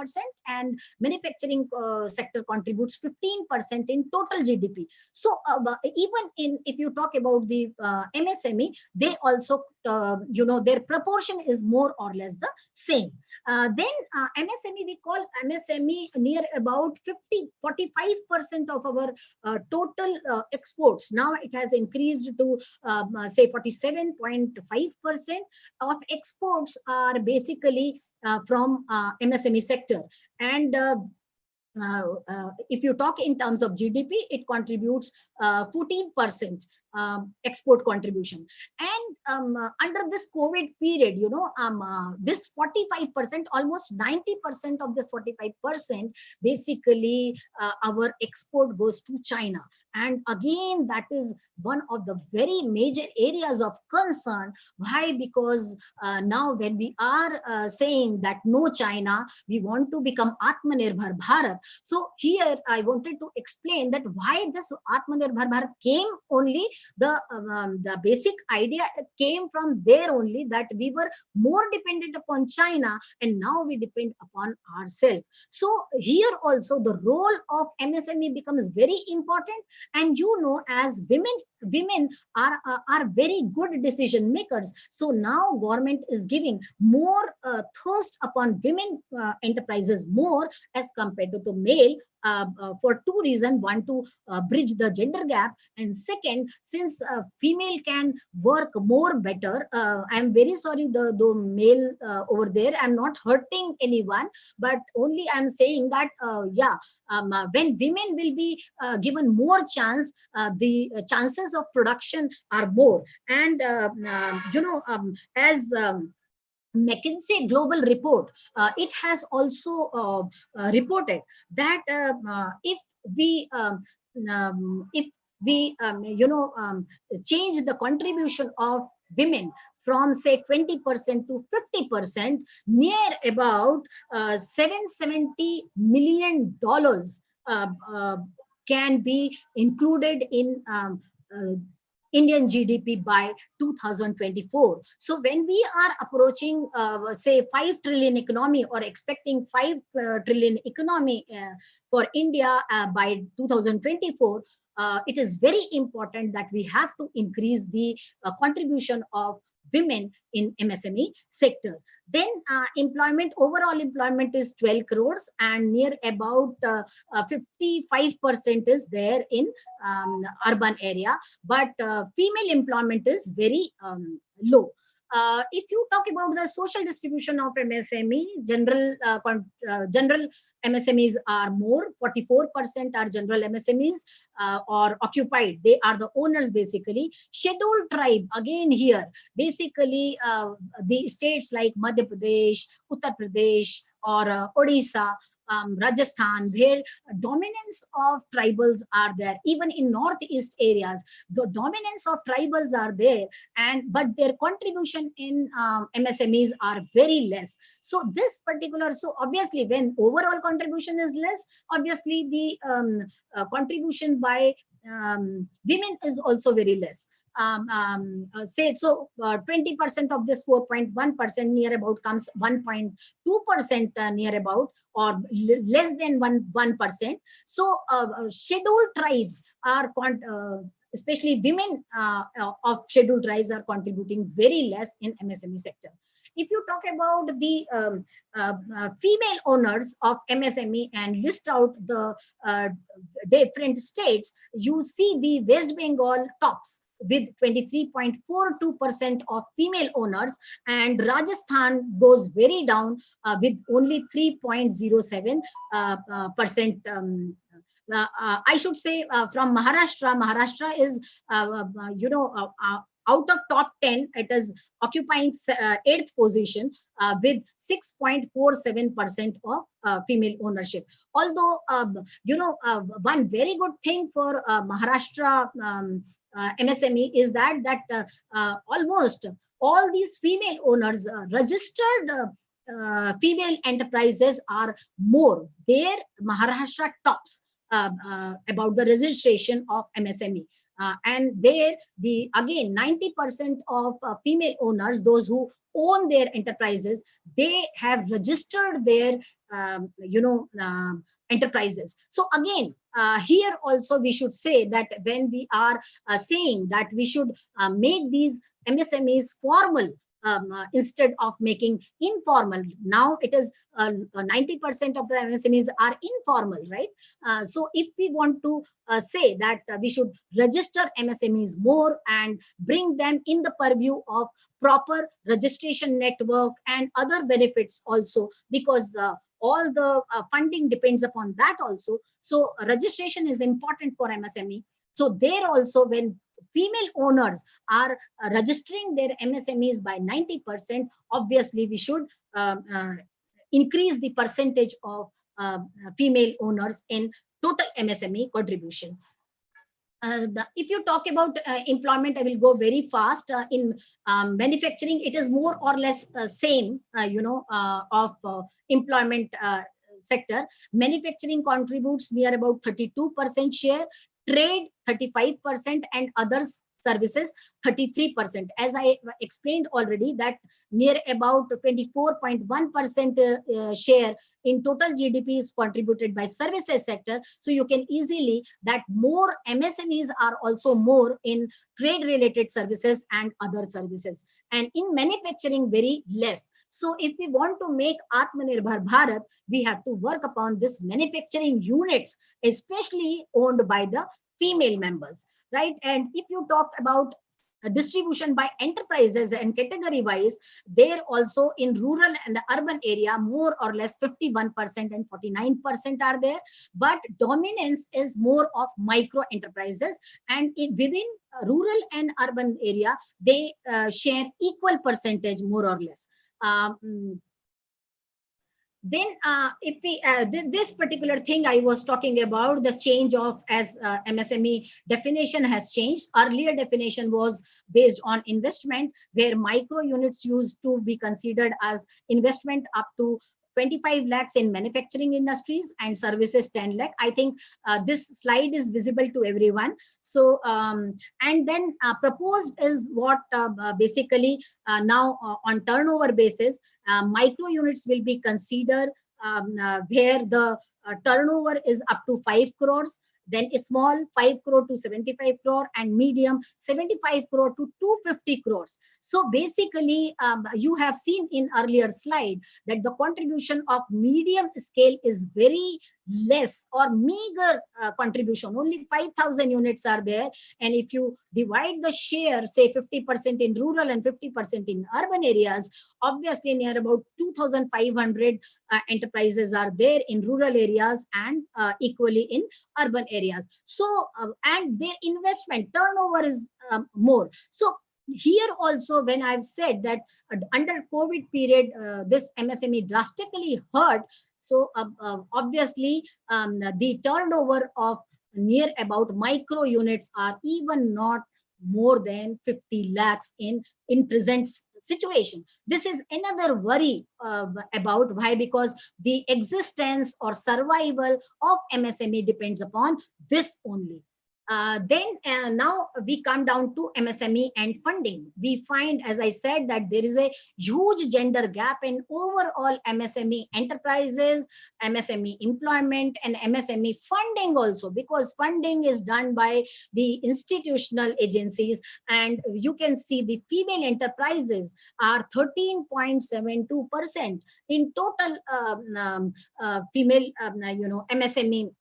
and manufacturing sector contributes 15% in total GDP. So even in, if you talk about the MSME, they also their proportion is more or less the same. Then MSME, we call MSME near about 45% of our total exports. Now it has increased to say 47.5% of exports are basically from MSME sector. And if you talk in terms of GDP, it contributes 14% export contribution. And under this COVID period, this 45%, almost 90% of this 45%, basically our export goes to China. And again, that is one of the very major areas of concern. Why? Because now when we are saying that no China, we want to become Atmanirbhar Bharat. So here I wanted to explain that why this Atmanirbhar Bharat came only, the basic idea came from there only, that we were more dependent upon China and now we depend upon ourselves. So here also the role of MSME becomes very important. And as women are very good decision makers. So now government is giving more thirst upon women enterprises more as compared to the male, for two reasons. One, to bridge the gender gap, and second, since female can work more better. I'm very sorry, the male over there, I'm not hurting anyone, but only I'm saying that when women will be given more chance, the chances of production are more. And as McKinsey global report, it has also reported that if we change the contribution of women from say 20% to 50%, near about $770 million can be included in Indian GDP by 2024. So when we are approaching, say, 5 trillion economy, or expecting 5 trillion economy for India by 2024, it is very important that we have to increase the contribution of women in MSME sector. Then employment, overall employment is 12 crores, and near about 55% is there in urban area, but female employment is very low. If you talk about the social distribution of MSME, general MSMEs are more, 44% are general MSMEs or occupied. They are the owners basically. Scheduled tribe, again here, basically the states like Madhya Pradesh, Uttar Pradesh, or Odisha, Rajasthan, where dominance of tribals are there. Even in northeast areas, the dominance of tribals are there, but their contribution in MSMEs are very less. So this particular, so obviously when overall contribution is less, obviously the contribution by women is also very less. Say so 20% of this 4.1% near about comes 1.2% near about, or less than 1%. So scheduled tribes are especially women of scheduled tribes are contributing very less in MSME sector. If you talk about the female owners of MSME and list out the different states, you see the West Bengal tops with 23.42% of female owners, and Rajasthan goes very down with only 3.07%. I should say from Maharashtra. Maharashtra is, out of top 10, it is occupying 8th position with 6.47% of female ownership. Although, one very good thing for Maharashtra MSME is that almost all these female owners registered female enterprises are more. There, Maharashtra tops about the registration of MSME. And there, the again 90% of female owners, those who own their enterprises, they have registered their enterprises. So again, here also we should say that when we are saying that we should make these MSMEs formal instead of making informal. Now it is 90% of the MSMEs are informal, right? So if we want to say that we should register MSMEs more and bring them in the purview of proper registration network and other benefits also, because all the funding depends upon that also. So registration is important for MSME. So there also, when female owners are registering their MSMEs by 90%, obviously we should increase the percentage of female owners in total MSME contribution. If you talk about employment, I will go very fast. In manufacturing, it is more or less same, of employment sector. Manufacturing contributes near about 32% share, trade 35%, and others services 33%. As I explained already, that near about 24.1% share in total GDP is contributed by services sector. So you can easily that more MSMEs are also more in trade related services and other services, and in manufacturing very less. So if we want to make Atmanirbhar Bharat, we have to work upon this manufacturing units, especially owned by the female members, right? And if you talk about distribution by enterprises and category wise, there also in rural and urban area, more or less 51% and 49% are there, but dominance is more of micro enterprises, and within rural and urban area, they share equal percentage more or less. Then if we this particular thing I was talking about, the change of as MSME definition has changed. Earlier definition was based on investment, where micro units used to be considered as investment up to 25 lakhs in manufacturing industries and services 10 lakh. I think this slide is visible to everyone. So and then proposed is what basically now on turnover basis, micro units will be considered where the turnover is up to 5 crores, then a small 5 crore to 75 crore, and medium 75 crore to 250 crores. So basically, you have seen in earlier slide that the contribution of medium scale is very less or meager contribution. Only 5,000 units are there. And if you divide the share, say 50% in rural and 50% in urban areas, obviously near about 2,500 enterprises are there in rural areas and equally in urban areas. So, and their investment turnover is more. So here also, when I've said that under COVID period, this MSME drastically hurt. So obviously, the turnover of near about micro units are even not more than 50 lakhs in present situation. This is another worry about why, because the existence or survival of MSME depends upon this only. Then now we come down to MSME and funding. We find, as I said, that there is a huge gender gap in overall MSME enterprises, MSME employment, and MSME funding also, because funding is done by the institutional agencies. And you can see the female enterprises are 13.72% in total female, MSME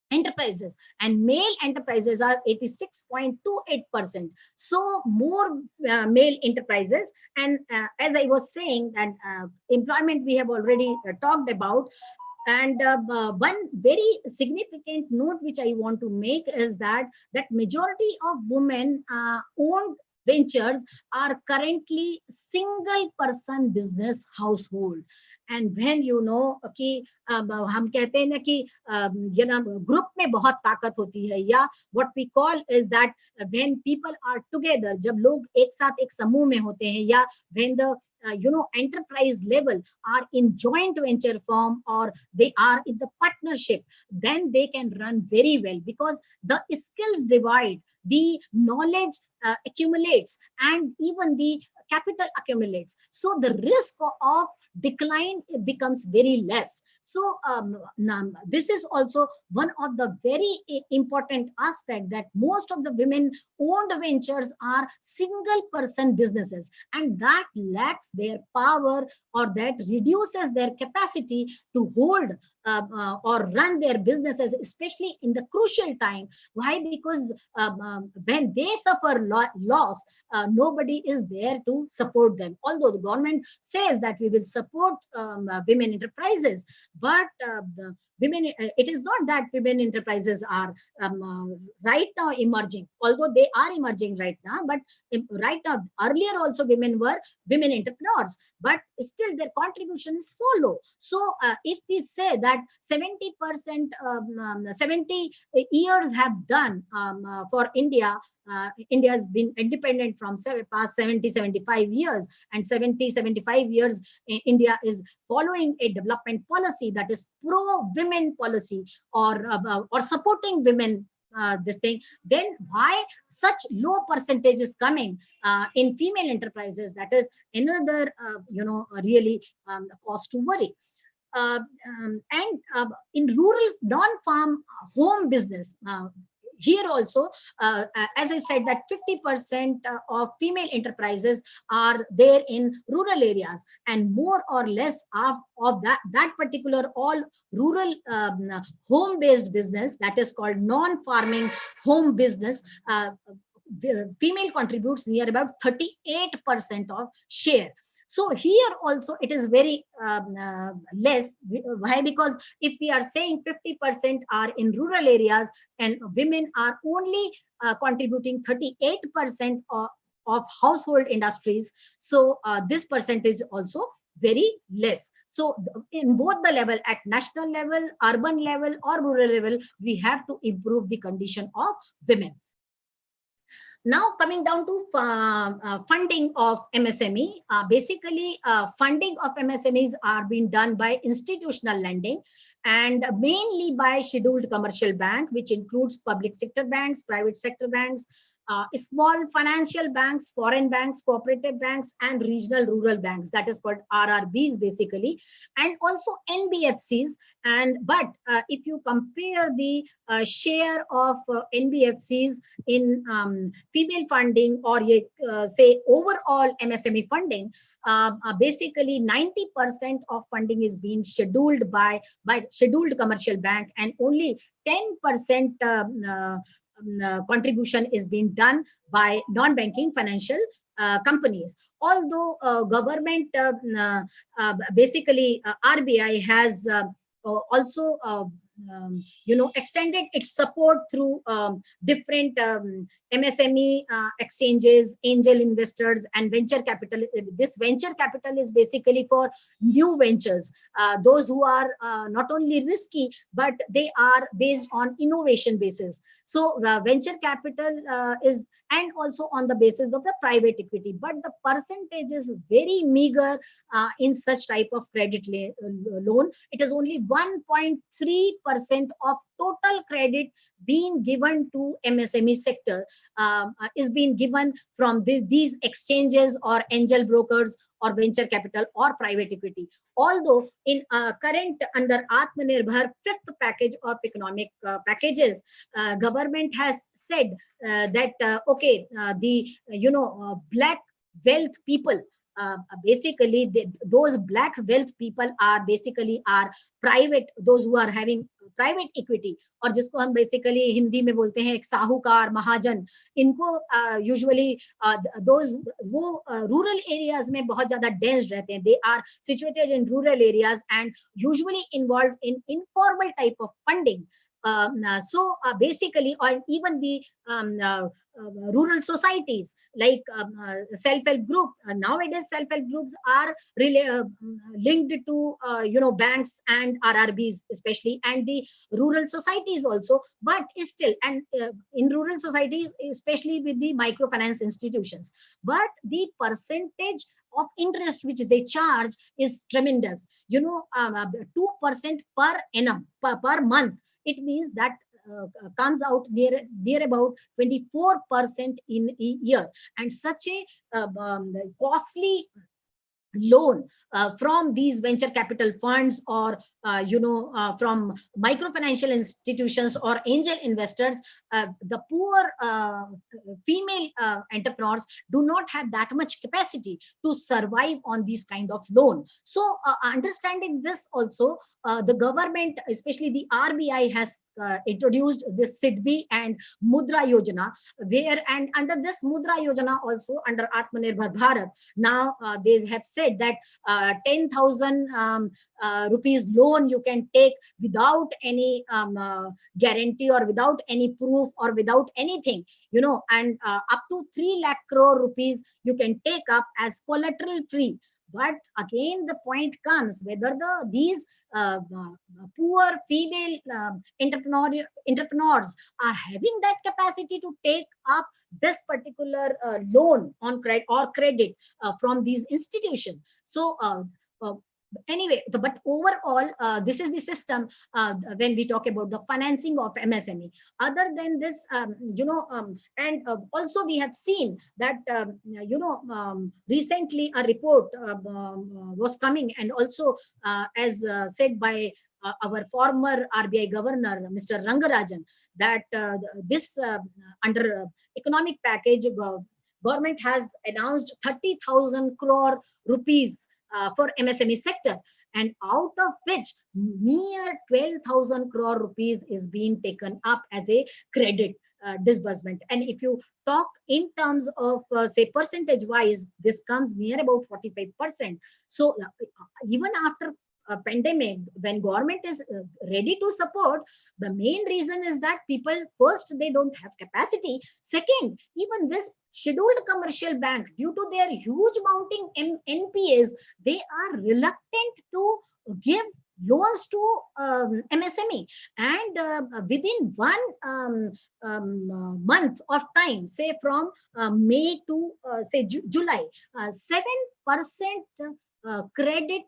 enterprises, and male enterprises are 86.28%. So more male enterprises. And as I was saying, that employment we have already talked about. And one very significant note which I want to make is that majority of women own ventures are currently single person business household. And when you know कि हम कहते हैं ना कि ये ना group में बहुत ताकत होती है, या what we call is that when people are together, जब लोग एक साथ एक समूह में होते हैं, या when the enterprise level are in joint venture form, or they are in the partnership, then they can run very well, because the skills divide, the knowledge accumulates, and even the capital accumulates, so the risk of decline becomes very less. So this is also one of the very important aspect, that most of the women owned ventures are single person businesses, and that lacks their power, or that reduces their capacity to hold or run their businesses, especially in the crucial time. Why? Because when they suffer loss, nobody is there to support them. Although the government says that we will support women enterprises, but the women, it is not that women enterprises are right now emerging, although they are emerging right now, but right now, earlier also women were women entrepreneurs, but still their contribution is so low. So if we say that 70%, 70 years have done for India, India has been independent from past 70, 75 years, and 70, 75 years, India is following a development policy that is pro-women policy, or supporting women, this thing, then why such low percentage is coming in female enterprises? That is another, really cause to worry. And in rural non-farm home business, here also, as I said, that 50% of female enterprises are there in rural areas, and more or less of that particular all rural home-based business, that is called non-farming home business, female contributes near about 38% of share. So here also it is very less. Why? Because if we are saying 50% are in rural areas, and women are only contributing 38% of household industries, so this percentage also very less. So in both the level, at national level, urban level, or rural level, we have to improve the condition of women. Now coming down to funding of MSME, basically funding of MSMEs are being done by institutional lending, and mainly by scheduled commercial bank, which includes public sector banks, private sector banks, small financial banks, foreign banks, cooperative banks, and regional rural banks, that is called RRBs basically, and also NBFCs. And but if you compare the share of NBFCs in female funding, or say overall MSME funding, basically 90% of funding is being scheduled by scheduled commercial bank, and only 10% contribution is being done by non-banking financial companies. Although government, basically RBI has also extended its support through different MSME exchanges, angel investors, and venture capital. This venture capital is basically for new ventures, those who are not only risky, but they are based on innovation basis. So venture capital is, and also on the basis of the private equity, but the percentage is very meager in such type of credit loan. It is only 1.3% of total credit being given to MSME sector, is being given from these exchanges, or angel brokers, or venture capital, or private equity. Although in current under Atmanirbhar fifth package of economic packages, government has said that okay, the black wealth people, basically those black wealth people are basically are private, those who are having private equity, और जिसको हम basically Hindi में बोलते हैं एक साहूकार, महाजन, इनको usually वो रूरल एरियाज में बहुत ज्यादा डेंस्ड रहते हैं. They are situated in rural areas and usually involve in informal type of funding. So basically, or even the rural societies like self-help group. Nowadays, self-help groups are linked to banks and RRBs, especially, and the rural societies also. But still, and in rural societies, especially with the microfinance institutions, but the percentage of interest which they charge is tremendous. 2% per annum, per month. It means that comes out near about 24% in a year. And such a costly loan from these venture capital funds, or from microfinancial institutions or angel investors, the poor female entrepreneurs do not have that much capacity to survive on these kind of loan. So understanding this also, the government, especially the RBI, has introduced this SIDBI and Mudra Yojana, where, and under this Mudra Yojana also, under Atmanirbhar Bharat, now they have said that 10,000 rupees loan you can take without any guarantee, or without any proof, or without anything, and up to 3 lakh crore rupees you can take up as collateral free. But again, the point comes whether these poor female entrepreneurs are having that capacity to take up this particular loan on credit or credit from these institutions. So uh, anyway, but overall, this is the system when we talk about the financing of MSME. Other than this, and also we have seen that recently a report was coming, and also as said by our former RBI governor, Mr. Rangarajan, that this under economic package, government has announced 30,000 crore rupees for MSME sector, and out of which mere 12,000 crore rupees is being taken up as a credit disbursement. And if you talk in terms of say percentage wise, this comes near about 45%. So even after a pandemic, when government is ready to support, the main reason is that people, first, they don't have capacity. Second, even this scheduled commercial bank, due to their huge mounting NPAs, they are reluctant to give loans to MSME. And within one month of time, say from May to say July, 7% credit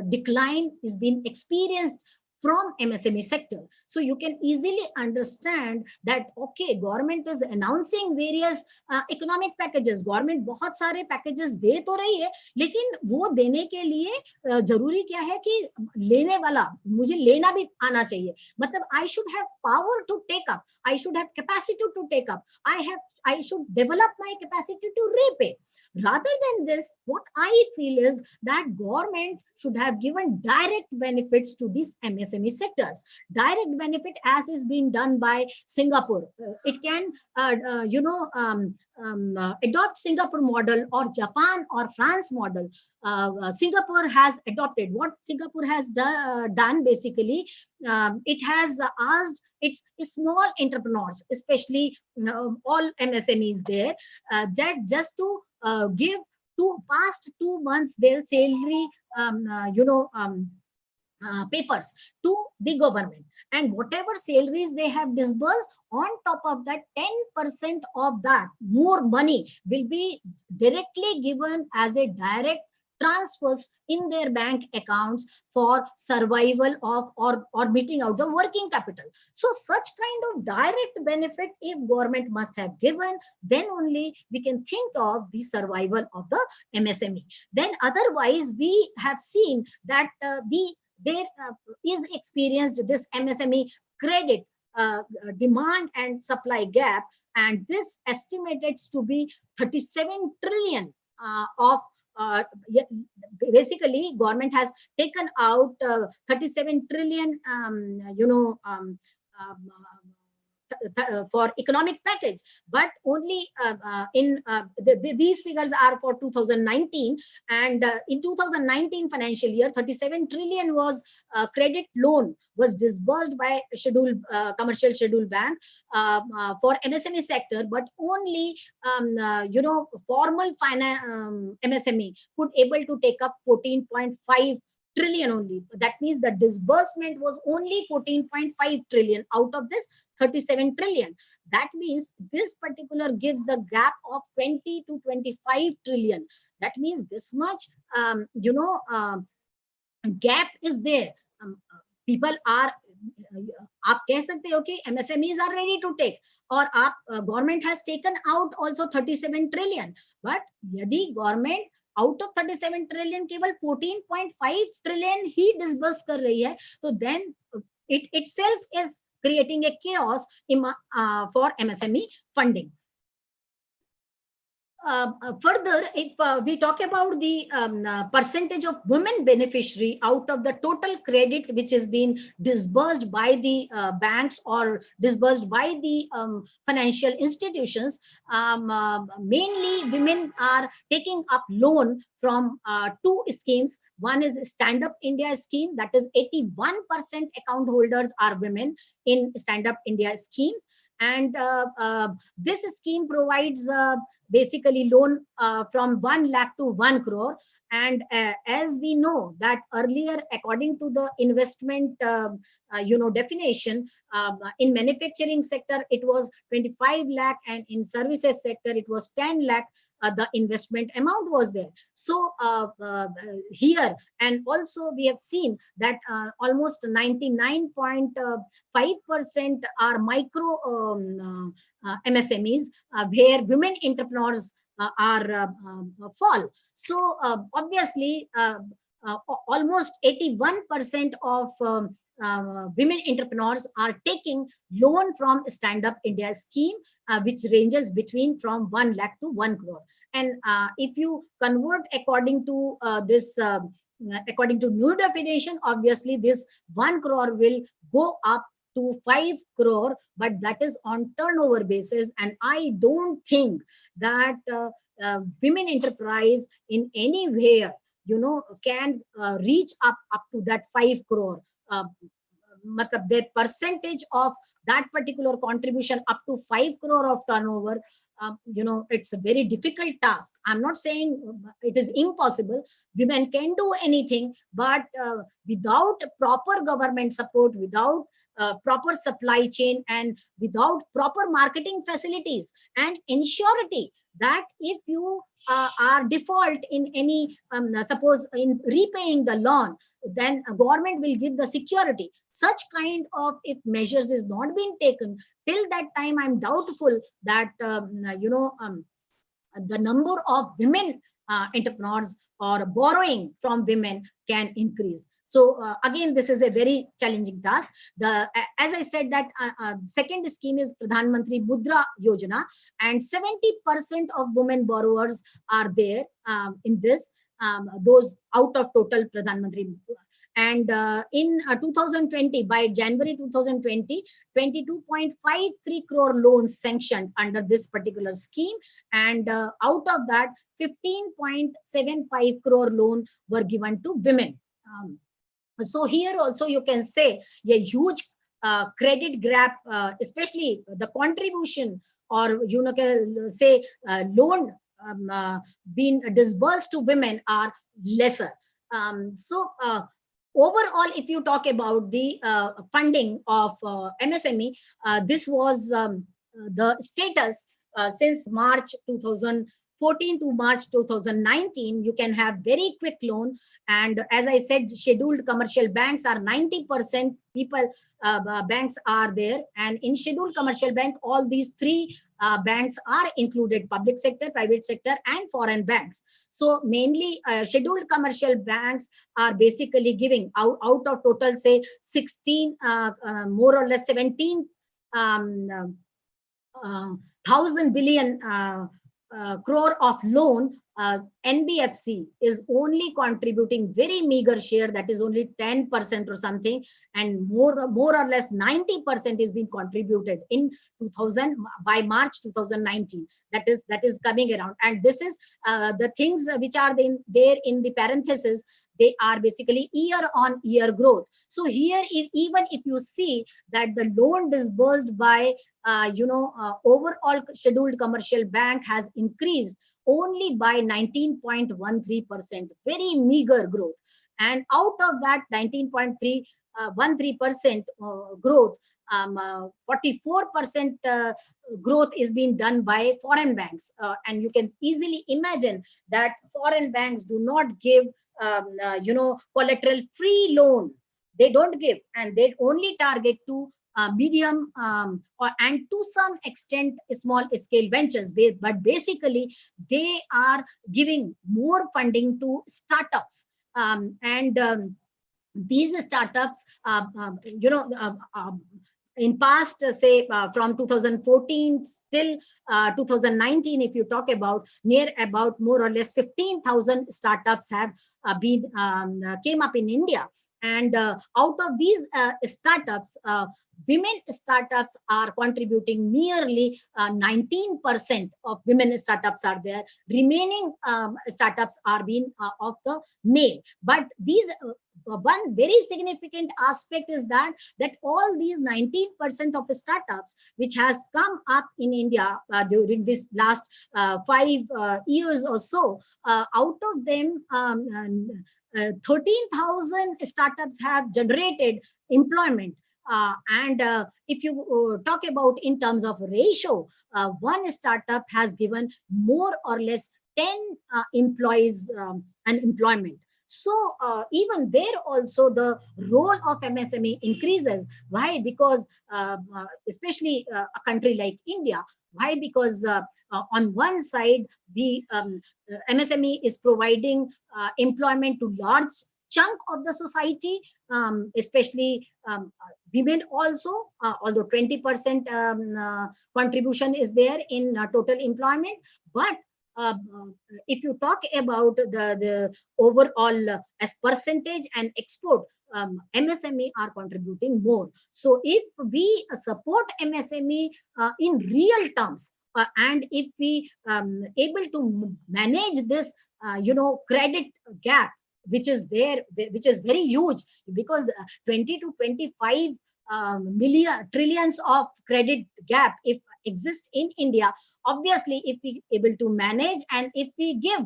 decline is being experienced from MSME sector. So you can easily understand that, okay, government is announcing various economic packages. Government बहुत सारे packages दे तो रही है, लेकिन वो देने के लिए जरूरी क्या है कि लेने वाला मुझे लेना भी आना चाहिए. मतलब I should have power to take up, I should have capacity to take up, I should develop my capacity to repay. Rather than this, what I feel is that government should have given direct benefits to these MSME sectors. Direct benefit, as is being done by Singapore. It can, adopt Singapore model, or Japan or France model. Singapore has adopted. What Singapore has done basically, it has asked its small entrepreneurs, especially all MSMEs there, that just to give past 2 months their salary papers to the government, and whatever salaries they have disbursed, on top of that, 10% of that more money will be directly given as a direct transfers in their bank accounts for survival of, or meeting out the working capital. So such kind of direct benefit, if government must have given, then only we can think of the survival of the MSME. Then otherwise, we have seen that there is experienced this MSME credit demand and supply gap, and this estimated to be 37 trillion of basically government has taken out 37 trillion for economic package, but only these figures are for 2019, and in 2019 financial year, 37 trillion was credit loan was disbursed by commercial scheduled bank for MSME sector, but only formal finance MSME could able to take up 14.5 trillion only. That means the disbursement was only 14.5 trillion out of this 37 trillion. That means this particular gives the gap of 20 to 25 trillion. That means this much gap is there. People are, आप कह सकते हो कि MSMEs are ready to take, और आप government has taken out also 37 trillion, but यदि government out of 37 trillion केवल 14.5 trillion ही disburse कर रही है, तो then it itself is creating a chaos for MSME funding. Further, if we talk about the percentage of women beneficiary out of the total credit which has been disbursed by the banks or disbursed by the financial institutions, mainly women are taking up loan from two schemes. One is Stand Up India scheme, that is 81% account holders are women in Stand Up India schemes, and this scheme provides basically loan from 1 lakh to 1 crore. And as we know that earlier, according to the investment definition, in manufacturing sector it was 25 lakh, and in services sector it was 10 lakh. The investment amount was there. So here, and also we have seen that almost 99.5% are micro MSMEs, where women entrepreneurs are fall. So obviously almost 81% of women entrepreneurs are taking loan from Stand Up India scheme, which ranges between from 1 lakh to 1 crore. And if you convert according to this according to new definition, obviously this 1 crore will go up to 5 crore, but that is on turnover basis. And I don't think that women enterprise in any way can reach up to that 5 crore. Their percentage of that particular contribution up to 5 crore of turnover, it's a very difficult task. I'm not saying it is impossible. Women can do anything, but without proper government support, without proper supply chain, and without proper marketing facilities and insurity, that if you are default in any suppose in repaying the loan, then a government will give the security. Such kind of, if measures is not being taken, till that time I'm doubtful that the number of women entrepreneurs or borrowing from women can increase. So again, this is a very challenging task. As I said that second scheme is Pradhan Mantri Mudra Yojana, and 70% of women borrowers are there in this, those out of total Pradhan Mantri. And in 2020, by January 2020, 22.53 crore loans sanctioned under this particular scheme. And out of that, 15.75 crore loan were given to women. So here also you can say a huge credit gap, especially the contribution or say loan being disbursed to women are lesser. So overall, if you talk about the funding of MSME, this was the status since March 2014 to March 2019. You can have very quick loan, and as I said, scheduled commercial banks are 90% people banks are there, and in scheduled commercial bank, all these three banks are included: public sector, private sector, and foreign banks. So mainly scheduled commercial banks are basically giving out of total say 16 more or less 17 thousand billion crore of loan NBFC is only contributing very meager share, that is only 10% or something, and more or less 90% is being contributed in 2000 by March 2019. That is coming around, and this is the things which are there in the parenthesis. They are basically year on year growth. So here, even if you see that the loan disbursed by overall scheduled commercial bank has increased only by 19.13%, very meager growth. And out of that 19.13% growth, 44% growth is being done by foreign banks. And you can easily imagine that foreign banks do not give collateral free loan. They don't give, and they only target to medium and to some extent small scale ventures. But basically they are giving more funding to startups, and these startups, in past, say from 2014 till 2019, if you talk about, near about more or less 15,000 startups have been came up in India. And out of these startups, women startups are contributing nearly 19% of women startups are there. Remaining startups are being of the male. But these one very significant aspect is that all these 19% of startups which has come up in India during this last 5 years or so, out of them 13,000 startups have generated employment. And if you talk about in terms of ratio, one startup has given more or less 10 employees an employment. So even there also the role of MSME increases. Why? Because especially a country like India. Why? Because on one side, the MSME is providing employment to large chunk of the society, especially women also, although 20% contribution is there in total employment. But if you talk about the overall as percentage and export, MSME are contributing more. So if we support MSME in real terms, and if we able to manage this credit gap which is there, which is very huge, because 20 to 25 trillions of credit gap if exist in India. Obviously, if we able to manage and if we give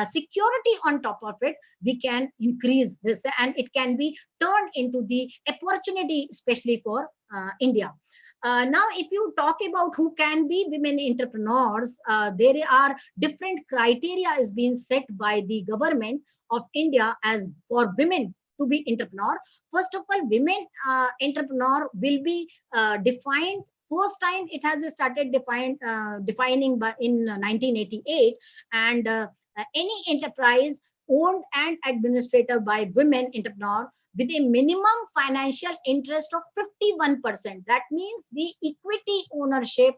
security on top of it, we can increase this, and it can be turned into the opportunity, especially for India. Now, if you talk about who can be women entrepreneurs, there are different criteria is being set by the government of India as for women to be entrepreneur. First of all, women entrepreneur will be defined. First time it has started defining by in 1988, and any enterprise owned and administered by women entrepreneur with a minimum financial interest of 51%. That means the equity ownership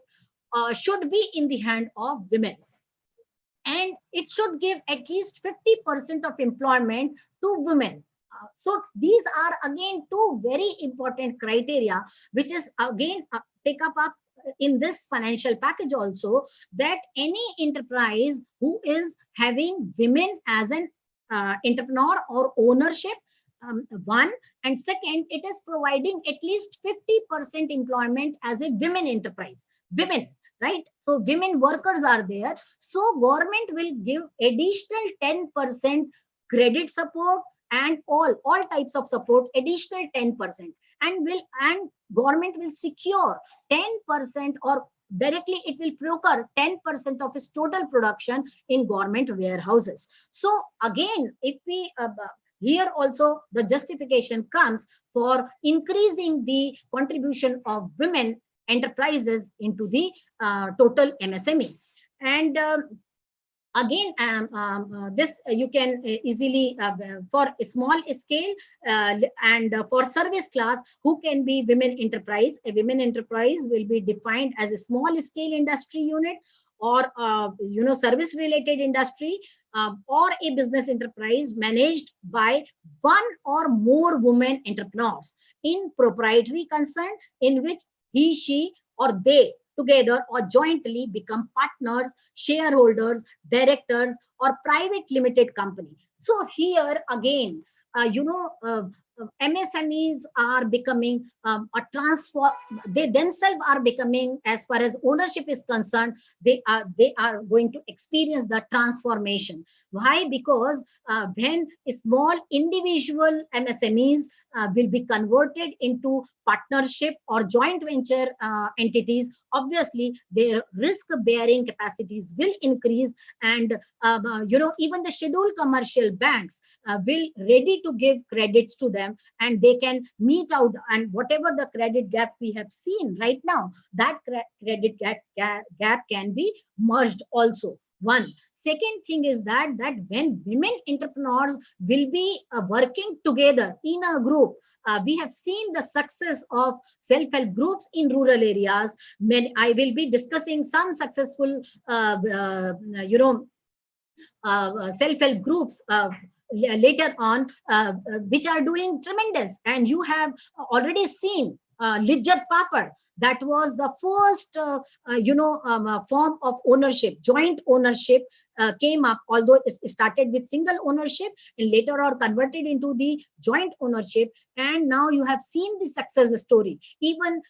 should be in the hand of women, and it should give at least 50% of employment to women. So these are again two very important criteria, which is again take up in this financial package also, that any enterprise who is having women as an entrepreneur or ownership, one, and second, it is providing at least 50% employment as a women enterprise. Women, right? So women workers are there. So government will give additional 10% credit support and all types of support, additional 10%, and government will secure 10%, or directly it will procure 10% of its total production in government warehouses. So again, if we here also the justification comes for increasing the contribution of women enterprises into the total MSME. And again, this you can easily for a small scale and for service class, who can be women enterprise. A women enterprise will be defined as a small scale industry unit or service related industry, or a business enterprise managed by one or more women entrepreneurs in proprietary concern, in which he, she, or they together or jointly become partners, shareholders, directors, or private limited company. So here again, MSMEs are becoming a transfer. They themselves are becoming, as far as ownership is concerned, they are going to experience the transformation. Why? Because when small individual MSMEs will be converted into partnership or joint venture entities, obviously their risk bearing capacities will increase, and even the scheduled commercial banks will ready to give credits to them, and they can meet out, and whatever the credit gap we have seen right now, that credit gap can be merged also. One second thing is that when women entrepreneurs will be working together in a group, we have seen the success of self-help groups in rural areas. I will be discussing some successful self-help groups later on, which are doing tremendous. And you have already seen Lijjat Papad. That was the first, form of ownership, joint ownership came up, although it started with single ownership and later on converted into the joint ownership. And now you have seen the success story. Even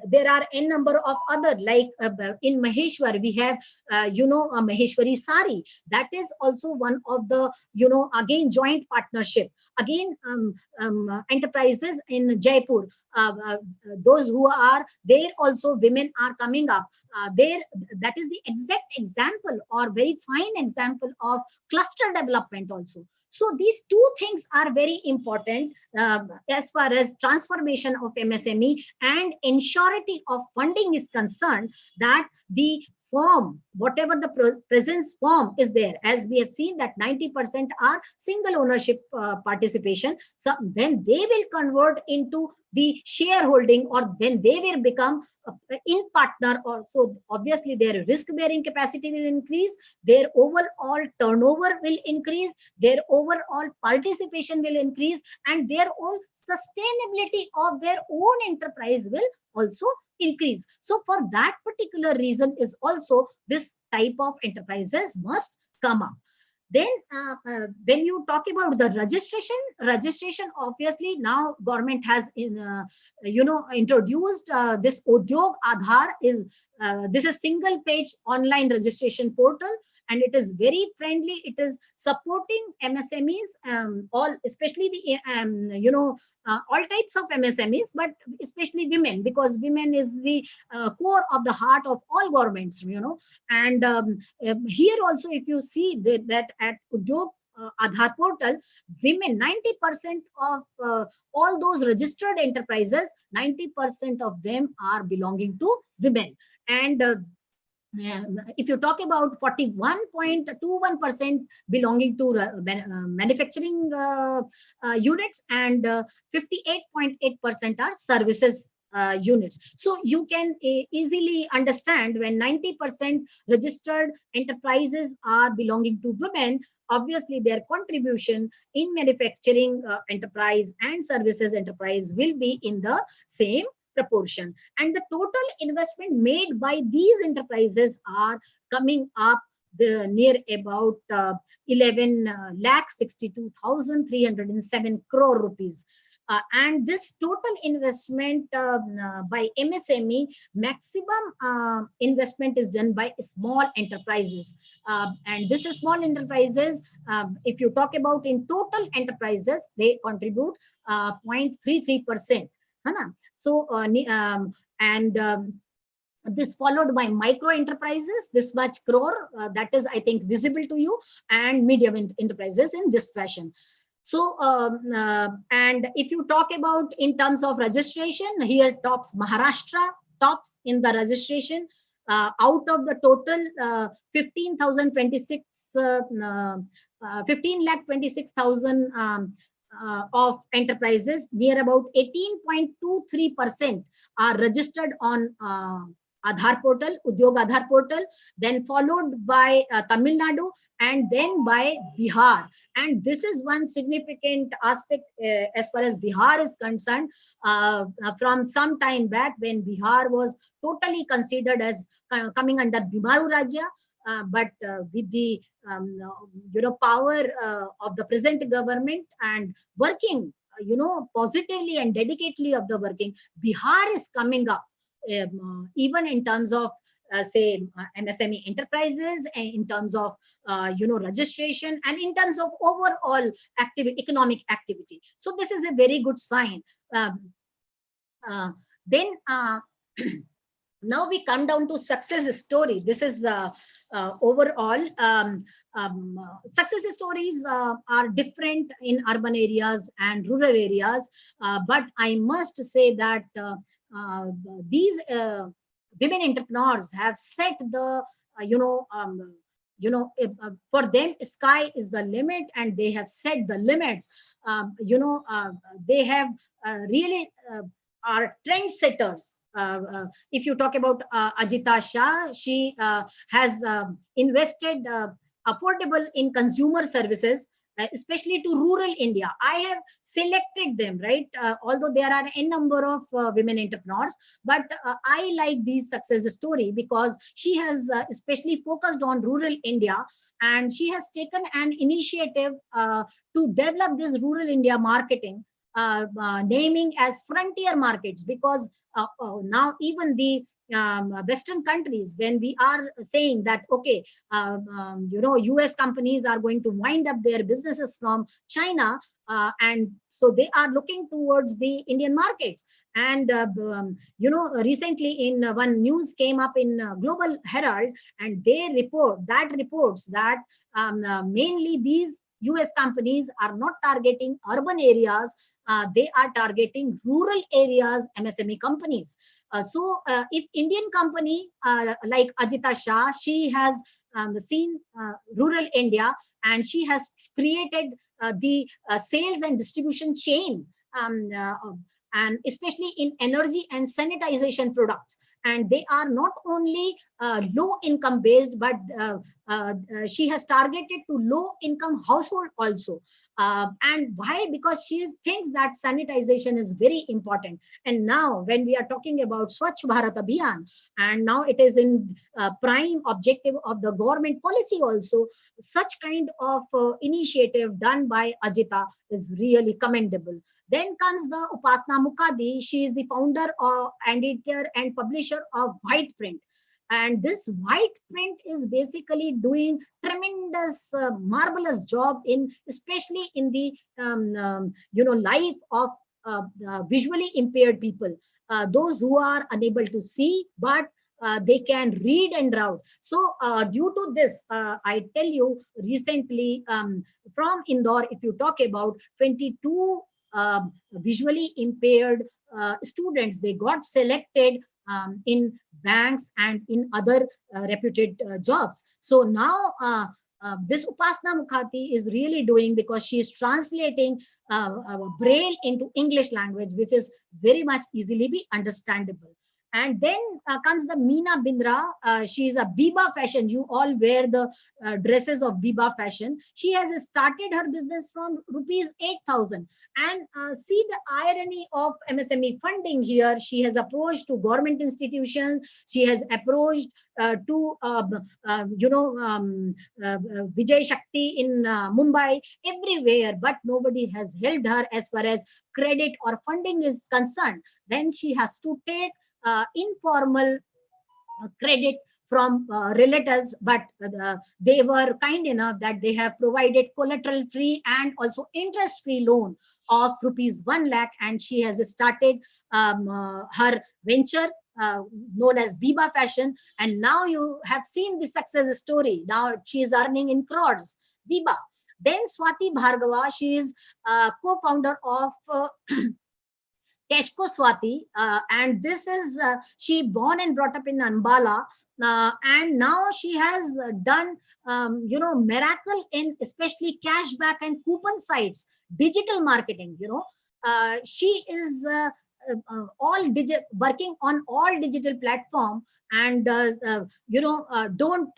there are a number of other, like in Maheshwar, we have, Maheshwari Sari. That is also one of the, again, joint partnership. Again, enterprises in Jaipur, those who are there also, women are coming up there. That is the exact example or very fine example of cluster development also. So these two things are very important as far as transformation of MSME and ensurety of funding is concerned, that the form, whatever the presence form is there, as we have seen that 90% are single ownership participation. So when they will convert into the shareholding, or when they will become in partner, also obviously their risk bearing capacity will increase, their overall turnover will increase, their overall participation will increase, and their own sustainability of their own enterprise will also increase. So for that particular reason is also this type of enterprises must come up. Then when you talk about the registration, obviously now government has introduced this Udyog Aadhaar. Is this is single page online registration portal, and it is very friendly. It is supporting MSMEs, all, especially the all types of MSMEs, but especially women, because women is the core of the heart of all governments, and here also, if you see that at Udyog Aadhaar portal, women, 90% of all those registered enterprises, 90% of them are belonging to women. And if you talk about 41.21% belonging to manufacturing units, and 58.8% are services units. So you can easily understand, when 90% registered enterprises are belonging to women, obviously their contribution in manufacturing enterprise and services enterprise will be in the same proportion. And the total investment made by these enterprises are coming up near about 11 lakh 62,307 crore rupees. And this total investment by MSME, maximum investment is done by small enterprises. And this is small enterprises, if you talk about in total enterprises, they contribute 0.33%. So, this followed by micro enterprises, this much crore, that is, I think, visible to you, and medium enterprises in this fashion. So, and if you talk about in terms of registration, here tops Maharashtra, tops in the registration. Out of the total 15 lakh 26,000 of enterprises, near about 18.23% are registered on Aadhaar portal, Udyog Aadhaar portal, then followed by Tamil Nadu, and then by Bihar. And this is one significant aspect as far as Bihar is concerned. From some time back, when Bihar was totally considered as coming under Bimaru Rajya, but with the power of the present government and working positively and dedicatedly of the working, Bihar is coming up, even in terms of say MSME enterprises, and in terms of registration, and in terms of overall economic activity. So this is a very good sign. um, then now we come down to success story. This is overall success stories are different in urban areas and rural areas, but I must say that uh, these women entrepreneurs have set the for them sky is the limit, and they have set the limits. They have really are trendsetters. If you talk about Ajita Shah, she has invested affordable in consumer services, especially to rural India. I have selected them, right? Although there are a number of women entrepreneurs, but I like these success story because she has especially focused on rural India, and she has taken an initiative to develop this rural India marketing, naming as frontier markets, because now even the Western countries, when we are saying that, okay, US companies are going to wind up their businesses from China, and so they are looking towards the Indian markets. And recently in one news came up in Global Herald, and they reports that mainly these US companies are not targeting urban areas, they are targeting rural areas MSME companies. So if Indian company like Ajita Shah, she has seen rural India, and she has created the sales and distribution chain, um, uh, and especially in energy and sanitization products. And they are not only low income based, but she has targeted to low income household also. And why? Because she thinks that sanitization is very important. And now when we are talking about Swachh Bharat Abhiyan, and now it is in prime objective of the government policy also, such kind of initiative done by Ajita is really commendable. Then comes the Upasna Mukhadi. She is the founder of, editor and publisher of White Print. And this White Print is basically doing tremendous, marvelous job in, especially in the life of visually impaired people, those who are unable to see, but they can read and write. So due to this, I tell you, recently from Indore, if you talk about 22 visually impaired students, they got selected in banks and in other reputed jobs. So now this Upasna Mukhati is really doing, because she is translating Braille into English language, which is very much easily be understandable. And then comes the Meena Bindra. She is a Biba fashion. You all wear the dresses of Biba fashion. She has started her business from rupees 8,000. And see the irony of MSME funding here. She has approached to government institutions. She has approached to Vijay Shakti in Mumbai, everywhere, but nobody has helped her as far as credit or funding is concerned. Then she has to take informal credit from relatives, but they were kind enough that they have provided collateral free and also interest free loan of rupees 1 lakh, and she has started her venture known as Biba Fashion. And now you have seen the success story. Now she is earning in crores. Biba. Then Swati Bhargava, she is co-founder of Keshko Swati, and this is she born and brought up in Anbala, and now she has done miracle in especially cashback and coupon sites, digital marketing. She is working on all digital platform, and don't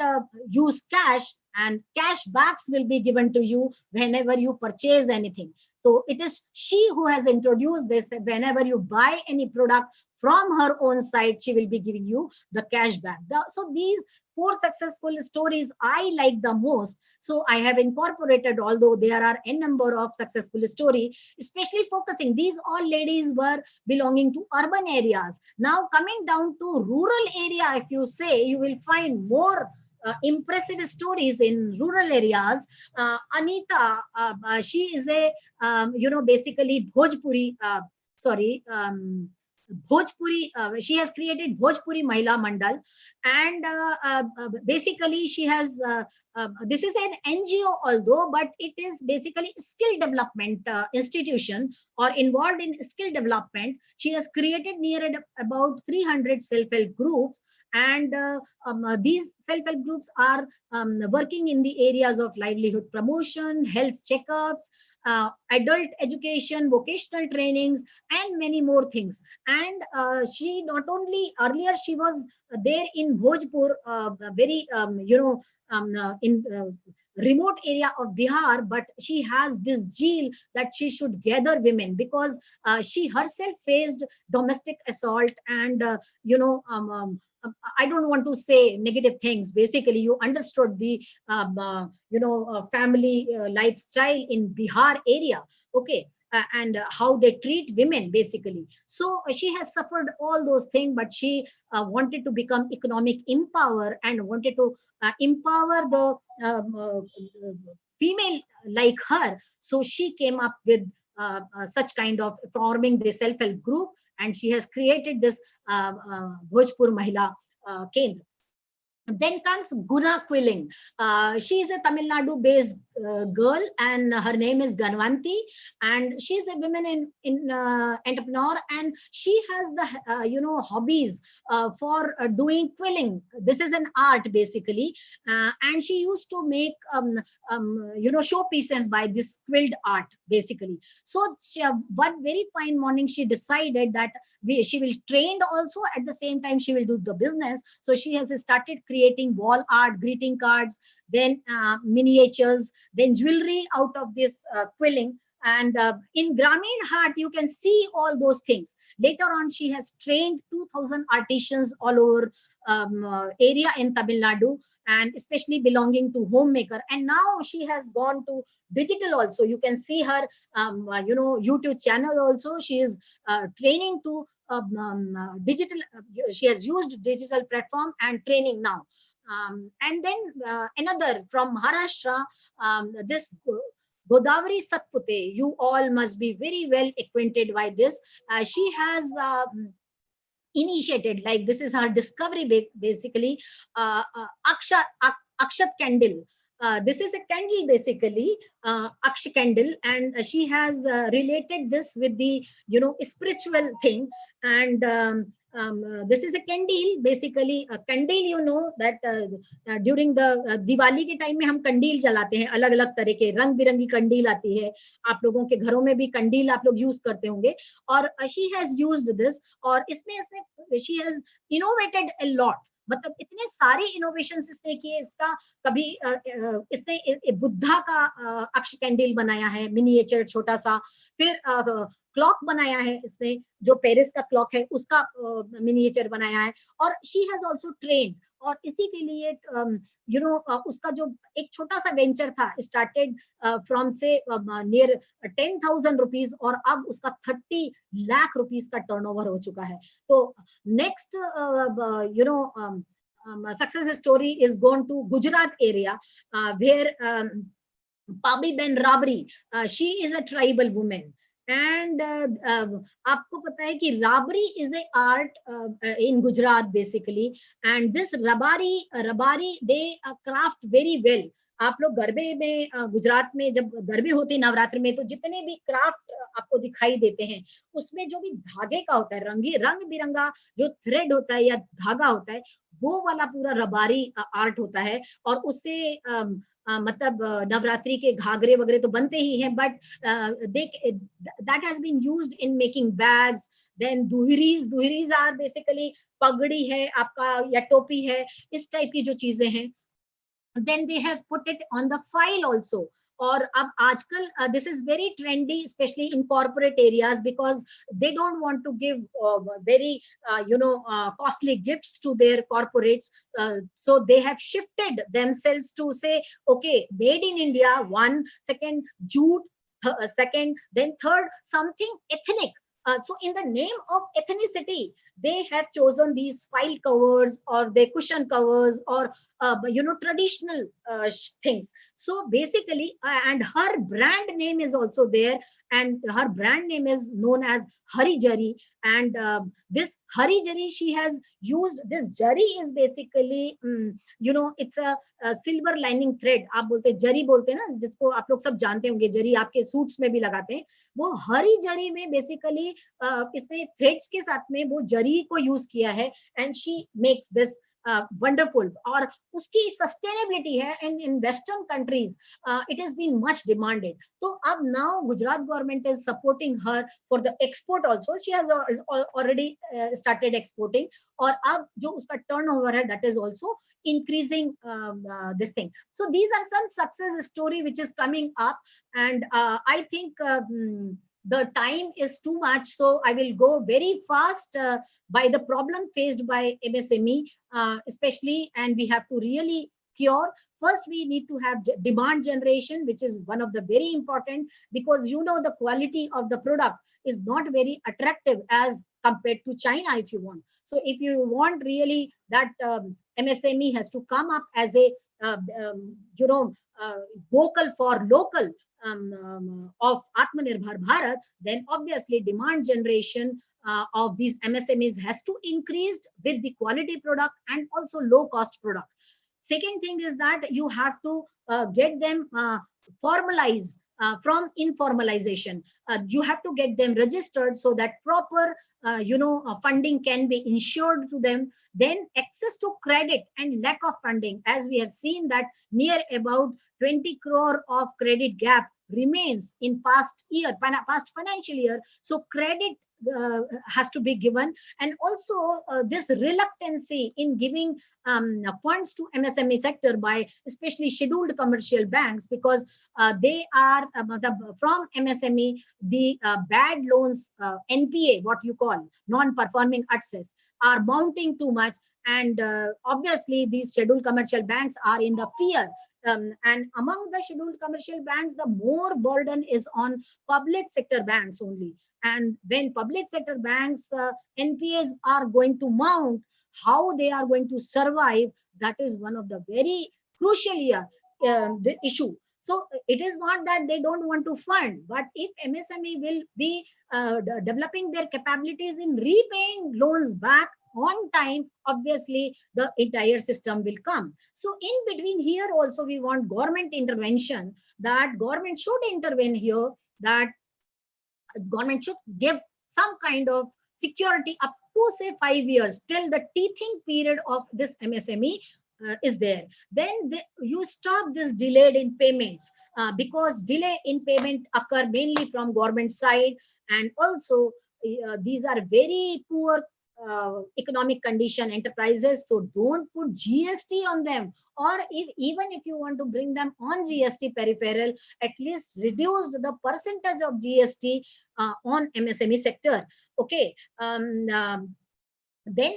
use cash, and cash backs will be given to you whenever you purchase anything. So it is she who has introduced this, that whenever you buy any product from her own site, she will be giving you the cash back. So these four successful stories I like the most. So I have incorporated, although there are a number of successful story, especially focusing. These all ladies were belonging to urban areas. Now coming down to rural area, if you say, you will find more impressive stories in rural areas. Anita, she is a, basically Bhojpuri, sorry, Bhojpuri, she has created Bhojpuri Mahila Mandal, and basically she has, this is an NGO although, but it is basically skill development institution, or involved in skill development. She has created near about 300 self-help groups, and these self-help groups are working in the areas of livelihood promotion, health checkups, adult education, vocational trainings, and many more things. And she not only, earlier she was there in Bhojpur, very in remote area of Bihar, but she has this zeal that she should gather women, because she herself faced domestic assault, and I don't want to say negative things. Basically, you understood the family lifestyle in Bihar area. Okay. And how they treat women, basically. So she has suffered all those things, but she wanted to become economic empower, and wanted to empower the female like her. So she came up with such kind of forming the self-help group, and she has created this Bhojpur Mahila Kendra. Then comes Guna Quilling. She is a Tamil Nadu based girl, and her name is Ganvanti, and she is a women in entrepreneur, and she has the hobbies for doing quilling. This is an art, basically, and she used to make show pieces by this quilled art, basically. So one very fine morning she decided that she will train also, at the same time she will do the business. So she has started creating wall art, greeting cards, then miniatures, then jewelry out of this quilling. And in Grameen Heart, you can see all those things. Later on, she has trained 2,000 artisans all over area in Tamil Nadu, and especially belonging to homemaker. And now she has gone to digital also. You can see her, YouTube channel also. She is training to digital. She has used digital platform and training now. And then another from Maharashtra, this Godavari Satpute, you all must be very well acquainted by this. She has initiated, like this is her discovery, basically, Akshat candle. This is a candle, basically, Aksha candle, and she has related this with the spiritual thing. And this is a candle, basically. A candle, that during the Diwali के time में हम कंडील जलाते हैं, अलग अलग तरह के रंग बिरंगी कंडील आती है. आप लोगों के घरों में भी कंडील आप लोग यूज करते होंगे. और she has used this, और इसमें she has innovated a lot. मतलब इतने सारे इनोवेशंस इसने किए. इसका कभी इसने बुद्धा का अक्ष कैंडल बनाया है, मिनिएचर छोटा सा. फिर क्लॉक बनाया है इसने, जो पेरिस का क्लॉक है उसका मिनिएचर बनाया है. और शी हैज आल्सो ट्रेन्ड, और इसी के लिए उसका जो एक छोटा सा वेंचर था, स्टार्टेड फ्रॉम से नियर 10,000 रुपीज, और अब उसका 30 लाख रुपीज का टर्नओवर हो चुका है. तो next success story is gone to Gujarat area, where Pabi Ben Rabri, she is a tribal woman. And आपको पता है कि राबरी is a art in Gujarat, basically, and this rabari they craft very well. आप लोग गरबे में गुजरात में जब गरबे होते हैं नवरात्र में, तो जितने भी क्राफ्ट आपको दिखाई देते हैं, उसमें जो भी धागे का होता है, रंग बिरंगा जो थ्रेड होता है या धागा होता है, वो वाला पूरा रबारी आर्ट होता है. और उससे मतलब नवरात्रि के घाघरे वगैरह तो बनते ही हैं, but that has been used in making bags, Then dhurries are basically पगड़ी है आपका या टोपी है, इस टाइप की जो चीजें हैं. Then they have put it on the file also. और अब आजकल this is very trendy, especially in corporate areas, because they don't want to give very costly gifts to their corporates. So they have shifted themselves to say, okay, made in India, one, second, jute, second, then third, something ethnic. So in the name of ethnicity, they have chosen these file covers or the cushion covers or traditional things. So basically, and her brand name is also there, and her brand name is known as Hari Jari. And this Hari Jari, she has used this jari is basically, it's a silver lining thread. आप बोलते जरी बोलते हैं ना, जिसको आप लोग सब जानते होंगे, जरी आपके सूट्स में भी लगाते हैं. वो हरी जरी में बेसिकली इसने थ्रेड्स के साथ में वो जरी को यूज किया है, and she makes this wonderful. और उसकी सस्टेनेबिलिटी है, and in western countries it has been much demanded. तो अब now Gujarat government is supporting her for the export also. She has already started exporting, और अब जो उसका टर्नओवर है that is also increasing this thing. So these are some success story which is coming up, and I think the time is too much, so I will go very fast by the problem faced by MSME, especially, and we have to really cure. First, we need to have demand generation, which is one of the very important, because the quality of the product is not very attractive as compared to China, if you want. So if you want really that MSME has to come up as a vocal for local of Atmanirbhar Bharat, then obviously demand generation of these MSMEs has to increase with the quality product and also low cost product. Second thing is that you have to get them formalized from informalization. You have to get them registered so that proper funding can be ensured to them. Then access to credit and lack of funding, as we have seen that near about 20 crore of credit gap remains in past financial year. So credit has to be given, and also this reluctancy in giving funds to MSME sector by especially scheduled commercial banks, because they are from MSME, the bad loans, NPA, what you call non-performing assets, are mounting too much, and obviously these scheduled commercial banks are in the fear. And among the scheduled commercial banks, the more burden is on public sector banks only. And when public sector banks NPAs are going to mount, how they are going to survive, that is one of the very crucial the issue. So it is not that they don't want to fund, but if MSME will be developing their capabilities in repaying loans back on time, obviously the entire system will come. So in between here also we want government intervention, that government should intervene here, that government should give some kind of security up to say 5 years till the teething period of this MSME is there. Then you stop this delayed in payments, because delay in payment occur mainly from government side, and also these are very poor economic condition enterprises, so don't put GST on them, or even if you want to bring them on GST peripheral, at least reduce the percentage of GST on MSME sector. Okay. Then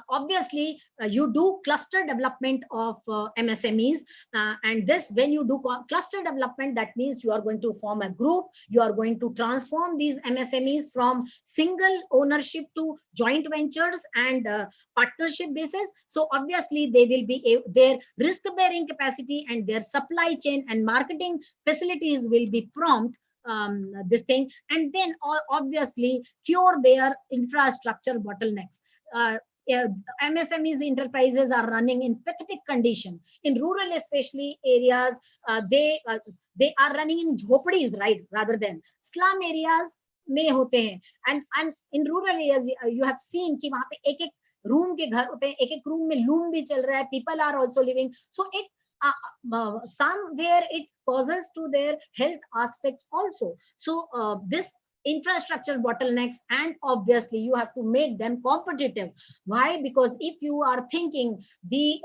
obviously you do cluster development of MSMEs, and this, when you do cluster development, that means you are going to form a group, you are going to transform these MSMEs from single ownership to joint ventures and partnership basis. So obviously they will be their risk bearing capacity and their supply chain and marketing facilities will be prompt this thing, and then obviously cure their infrastructure bottlenecks. MSMEs enterprises are running in pathetic condition in rural, especially areas. They are running in झोपड़ीज, right, rather than slum areas में होते हैं. And in rural areas you have seen कि वहाँ पे एक room के घर होते हैं, एक रूम में लूम भी चल रहा है, people are also living. So it somewhere it causes to their health aspects also. So this infrastructure bottlenecks, and obviously you have to make them competitive. Why? Because if you are thinking the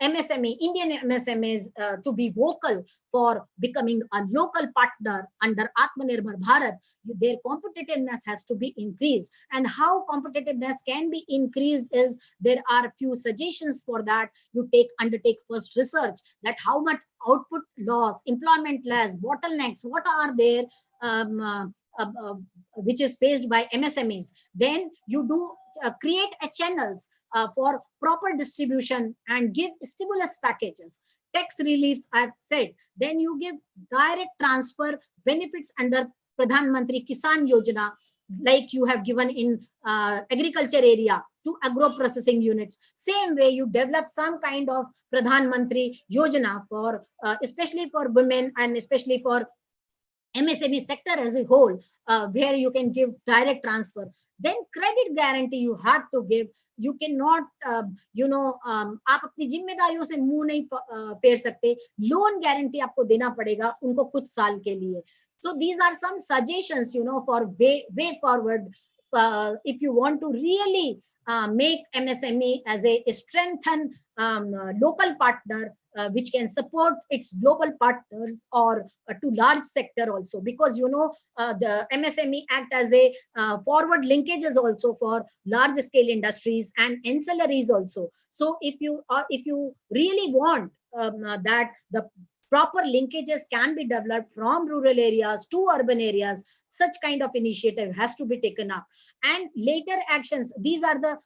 MSME, Indian MSMEs to be vocal for becoming a local partner under Atmanirbhar Bharat, their competitiveness has to be increased. And how competitiveness can be increased is, there are few suggestions for that. You undertake first research that how much output loss, employment loss, bottlenecks, what are there, um, uh, uh, uh, which is faced by MSMEs. Then you do create a channels for proper distribution and give stimulus packages, tax reliefs, I've said. Then you give direct transfer benefits under Pradhan Mantri Kisan Yojana, like you have given in agriculture area to agro processing units. Same way you develop some kind of Pradhan Mantri Yojana for especially for women and especially for MSME sector as a whole, where you can give direct transfer. Then credit guarantee you have to give. You cannot, आप अपनी जिम्मेदारियों से मुंह नहीं फेर सकते. Loan guarantee आपको देना पड़ेगा उनको कुछ साल के लिए. So these are some suggestions, for way forward. If you want to really make MSME as a strengthened local partner, which can support its global partners or to large sector also, because the MSME act as a forward linkages also for large scale industries and ancillaries also. So if you really want that the proper linkages can be developed from rural areas to urban areas, such kind of initiative has to be taken up. And later actions, these are the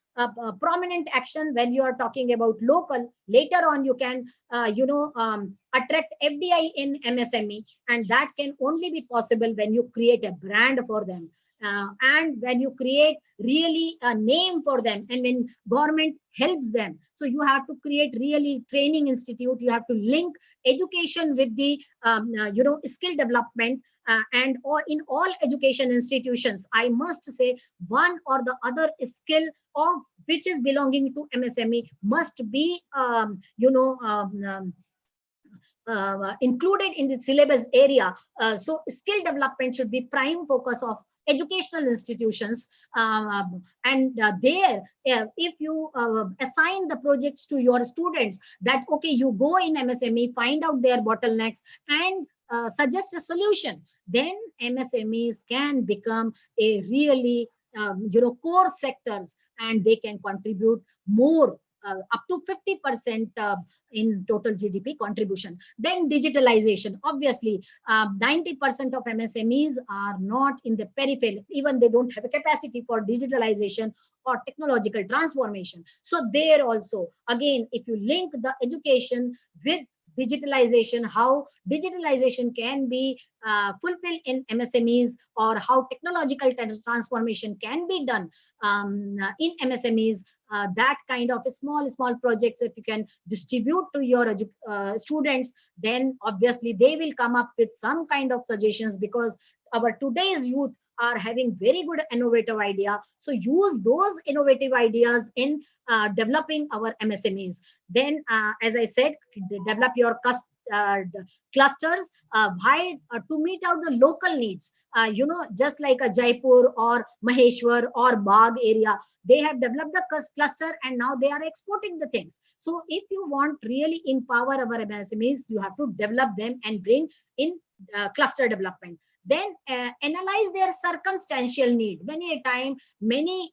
prominent action when you are talking about local. Later on you can attract FDI in MSME, and that can only be possible when you create a brand for them, and when you create really a name for them, and when government helps them. So you have to create really training institute, you have to link education with the skill development, and in all education institutions, I must say, one or the other skill of which is belonging to MSME must be included in the syllabus area. So skill development should be prime focus of educational institutions, and there, if you assign the projects to your students, that okay, you go in MSME, find out their bottlenecks and suggest a solution, then MSMEs can become a really core sectors, and they can contribute more, up to 50% in total GDP contribution. Then digitalization, obviously 90% of MSMEs are not in the periphery, even they don't have a capacity for digitalization or technological transformation. So there also, again, if you link the education with digitalization, how digitalization can be fulfilled in MSMEs, or how technological transformation can be done in MSMEs, that kind of small projects, if you can distribute to your students, then obviously they will come up with some kind of suggestions, because our today's youth are having very good innovative idea. So use those innovative ideas in developing our MSMEs. Then, as I said, develop your clusters. Why? To meet out the local needs. Just like a Jaipur or Maheshwar or Bagh area, they have developed the cluster and now they are exporting the things. So if you want really empower our MSMEs, you have to develop them and bring in cluster development. Then analyze their circumstantial need. Many a time, many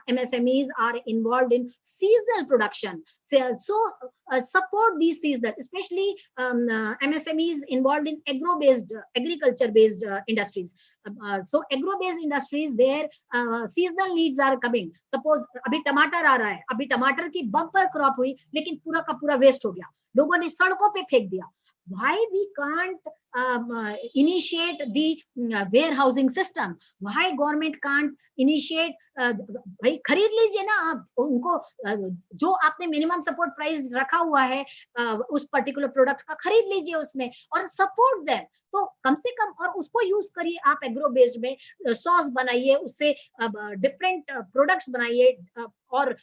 MSMEs are involved in seasonal production. So support these seasonal, especially MSMEs involved in agriculture-based industries. So agro-based industries, their seasonal needs are coming. Suppose अभी टमाटर आ रहा है, अभी टमाटर की bumper crop हुई, लेकिन पूरा का पूरा वेस्ट हो गया, लोगों ने सड़कों पे फेंक दिया. Why we can't initiate the warehousing system? Why government can't initiate? भाई खरीद लीजिए ना आप उनको, जो आपने मिनिमम सपोर्ट प्राइस रखा हुआ है उस पर्टिकुलर प्रोडक्ट का, खरीद लीजिए उसमें और सपोर्ट देम. तो कम से कम, और उसको यूज करिए आप एग्रो बेस्ड में, सॉस बनाइए उससे, डिफरेंट प्रोडक्ट्स बनाइए, और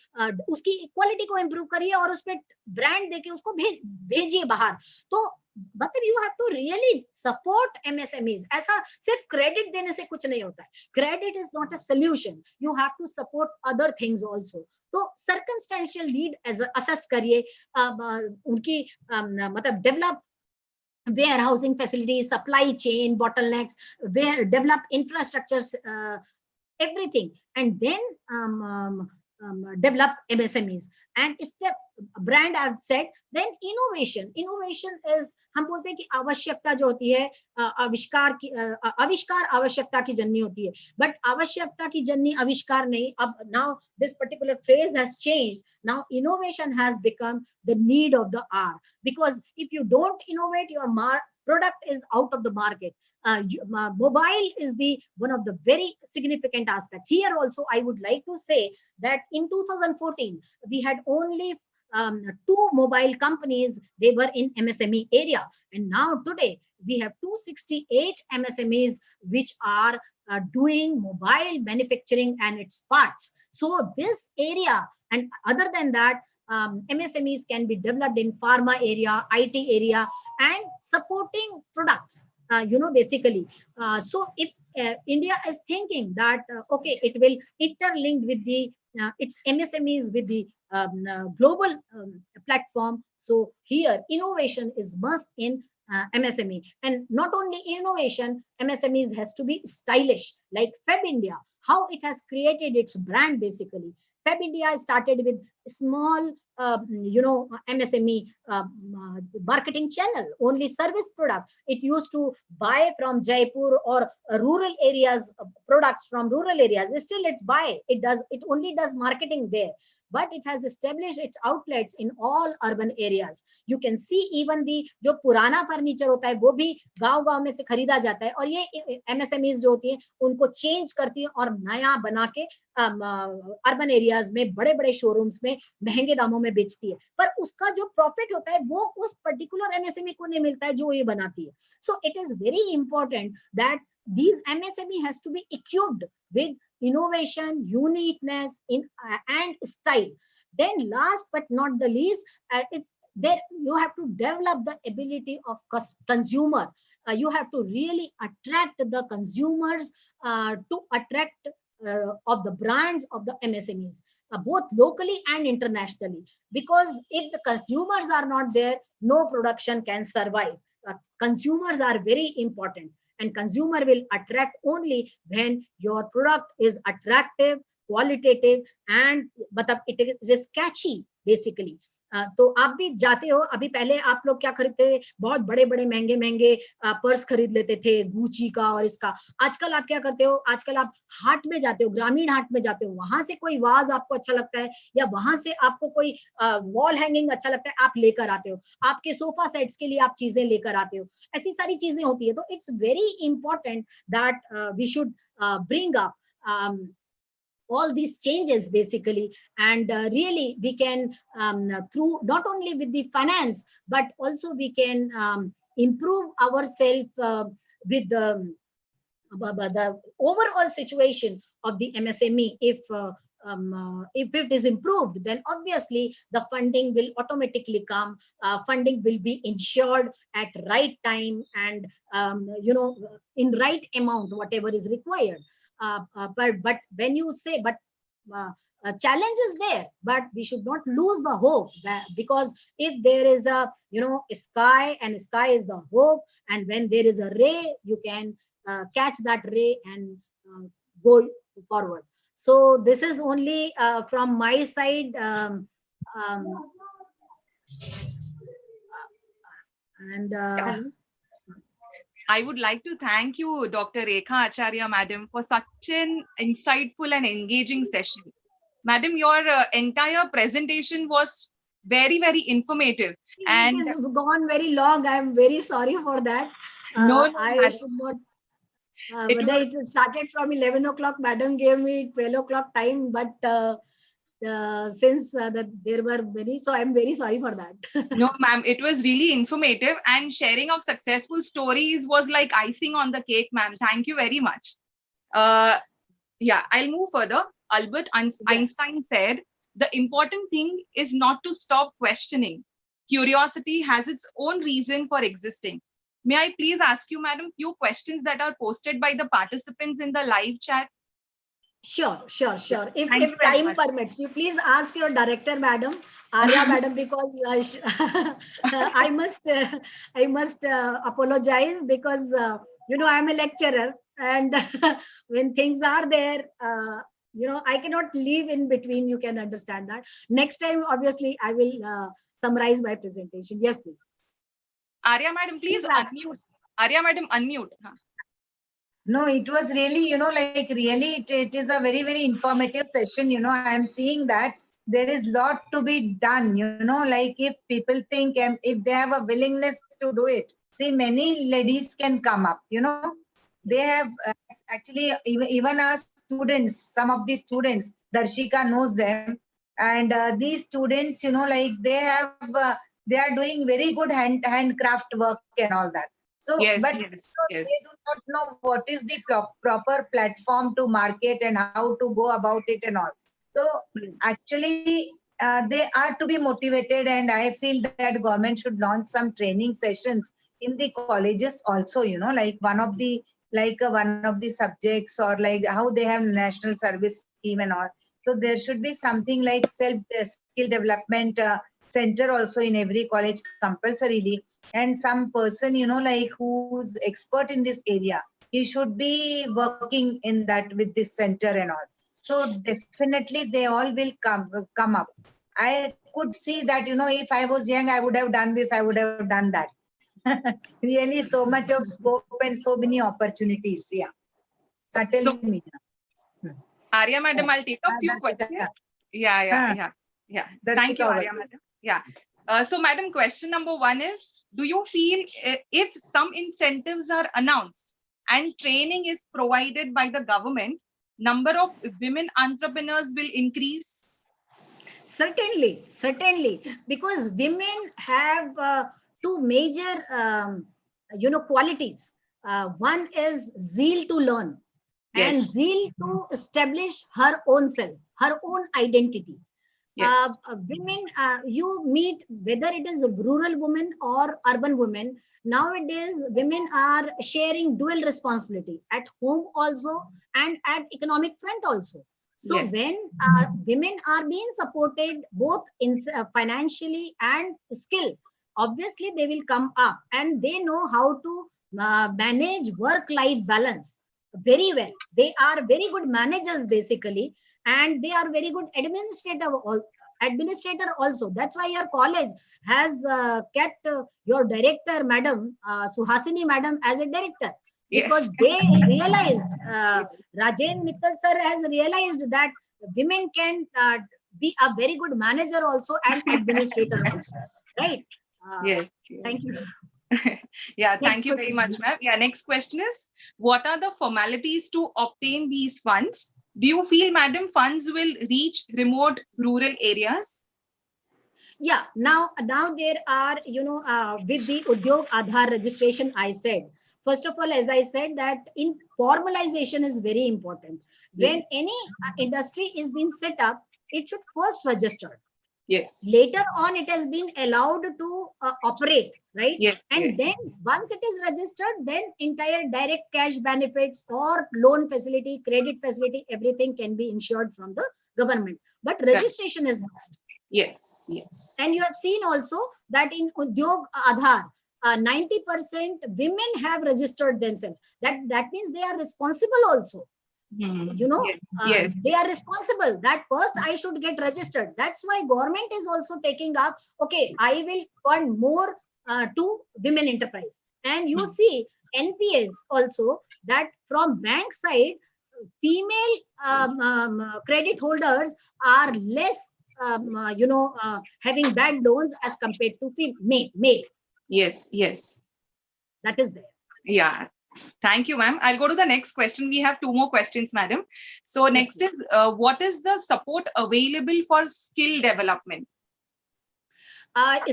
उसकी क्वालिटी को इम्प्रूव करिए और उस पर ब्रांड देके उसको भेजिए बाहर. तो मतलब you have to really should support MSMEs. ऐसा सिर्फ credit देने से कुछ नहीं होता है. Credit is not a solution. You have to support other things also. तो circumstantial need assess करिए, उनकी मतलब develop warehousing facilities, supply chain bottlenecks, where develop infrastructures, everything, and then develop MSMEs. And step brand I've said, then innovation. Innovation is, हम बोलते हैं कि आवश्यकता जो होती है, आविष्कार आवश्यकता की जननी होती है, बट आवश्यकता की जननी आविष्कार नहीं. अब now this particular phrase has changed. Now innovation has become the need of the hour, because if you don't innovate, your product is out of the market. Mobile is the one of the very significant aspect. Here also I would like to say that in 2014 we had only 2 mobile companies. They were in MSME area, and now today we have 268 MSMEs which are doing mobile manufacturing and its parts. So this area, and other than that, MSMEs can be developed in pharma area, IT area, and supporting products, basically. So if India is thinking that, okay, it will interlink with the its MSMEs with the global platform. So here innovation is must in MSME, and not only innovation, MSMEs has to be stylish, like Fab India, how it has created its brand. Basically, Fab India started with small MSME marketing channel, only service product. It used to buy from Jaipur or rural areas, products from rural areas. Still it's buy, it only does marketing there, but it has established its outlets in all urban areas. You can see even the जो पुराना furniture होता है वो भी गांव-गांव में से खरीदा जाता है, और ये MSMEs जो होती हैं उनको चेंज करती है और नया बना के अर्बन एरियाज में बड़े-बड़े शोरूम्स में महंगे दामों में बेचती है, पर उसका जो प्रॉफिट होता है वो उस पर्टिकुलर MSME को नहीं मिलता है जो ये बनाती है. So it is very important that these MSME has to be equipped with innovation, uniqueness and style. Then last but not the least, it's there you have to develop the ability of consumer. You have to really attract the consumers to attract of the brands of the MSMEs, both locally and internationally. Because if the consumers are not there, no production can survive. Consumers are very important, and consumer will attract only when your product is attractive, qualitative, and मतलब it is catchy basically. तो आप भी जाते हो, अभी पहले आप लोग क्या खरीदते थे, बहुत बड़े बड़े महंगे महंगे पर्स खरीद लेते थे गुची का और इसका. आजकल आप क्या करते हो, आजकल आप हाट में जाते हो, ग्रामीण हाट में जाते हो, वहां से कोई वाज आपको अच्छा लगता है या वहां से आपको कोई वॉल हैंगिंग अच्छा लगता है, आप लेकर आते हो. आपके सोफा सेट्स के लिए आप चीजें लेकर आते हो. ऐसी सारी चीजें होती है. तो it's very important that we should bring up all these changes basically, and really we can through not only with the finance, but also we can improve ourselves with the overall situation of the MSME. If it is improved, then obviously the funding will automatically come. Funding will be ensured at right time and in right amount, whatever is required. But when you say, but challenge is there, but we should not lose the hope, because if there is a sky, and sky is the hope, and when there is a ray, you can catch that ray and go forward. So this is only from my side. I would like to thank you, Dr. Rekha Acharya, Madam, for such an insightful and engaging session. Madam, your entire presentation was very, very informative. And it has gone very long. I am very sorry for that. No, I should not. It started from 11 o'clock. Madam gave me 12 o'clock time, but since there were many, so I'm very sorry for that. No, ma'am, it was really informative, and sharing of successful stories was like icing on the cake, ma'am. Thank you very much. Yeah, I'll move further. Albert Einstein said, the important thing is not to stop questioning. Curiosity has its own reason for existing. May I please ask you, madam, few questions that are posted by the participants in the live chat? Sure, sure, sure. Thank you If very time much. permits, you please ask your director, madam, Arya, madam, because I must apologize because I'm a lecturer, and when things are there, I cannot leave in between. You can understand that. Next time, obviously, I will summarize my presentation. Yes, please. Arya, madam, please Please ask. unmute. Arya, madam, unmute. No, it was really, like really, it is a very, very informative session. I'm seeing that there is lot to be done, like if people think and if they have a willingness to do it. See, many ladies can come up, they have actually, even our students, some of the students, Darshika knows them. And these students, like they are doing very good handcraft work and all that. So, Yes, but yes, they yes. do not know what is the proper platform to market and how to go about it and all. So actually, they are to be motivated, and I feel that government should launch some training sessions in the colleges also. Like one of the subjects, or like how they have national service scheme and all. So there should be something like self skill development center also in every college compulsorily, and some person like who's expert in this area, he should be working in that with this center and all. So definitely they all will come up. I could see that if I was young, I would have done this, I would have done that. Really, so much of scope and so many opportunities. Yeah, So, certainly, Meena. Arya, madam, I'll take a few Darshika. questions. Yeah. Thank you, Darshika, over Arya, to you. madam. Yeah. So, madam, question number one is, do you feel if some incentives are announced and training is provided by the government, number of women entrepreneurs will increase? Certainly, because women have two major, qualities. One is zeal to learn, and Yes, zeal to establish her own self, her own identity. yes, Women, you meet whether it is a rural woman or urban women. Nowadays, women are sharing dual responsibility at home also and at economic front also. So yes, when women are being supported both in financially and skill, obviously they will come up and they know how to manage work-life balance very well. They are very good managers basically, and they are very good administrator also. That's why your college has kept your director, madam Suhasini madam, as a director, yes, because they realized, K.G.Mittal sir has realized that women can be a very good manager also and administrator also, right? yes, Thank yes. you. Yeah, Next thank you very question, much, please. ma'am. Yeah, next question is, what are the formalities to obtain these funds? Do you feel, madam, funds will reach remote rural areas? Yeah, now there are, with the Udyog Aadhaar registration, I said, first of all, as I said, that in formalization is very important. When Yes, any industry is being set up, it should first register. yes, Later on, it has been allowed to operate, right? yes, And yes, then once it is registered, then entire direct cash benefits or loan facility, credit facility, everything can be insured from the government. But correct. registration is must. Yes, yes, And you have seen also that in Udyog Aadhaar, 90% women have registered themselves. That means they are responsible also. hmm, yes, yes, They are yes, responsible that first I should get registered. That's why government is also taking up, okay, I will fund more to women enterprise. And you hmm, see NPS also, that from bank side, female credit holders are less, having bad loans as compared to male. yes, yes. That is there. Yeah. Thank you, ma'am. I'll go to the next question. We have two more questions, madam. So Yes, next please. is, what is the support available for skill development?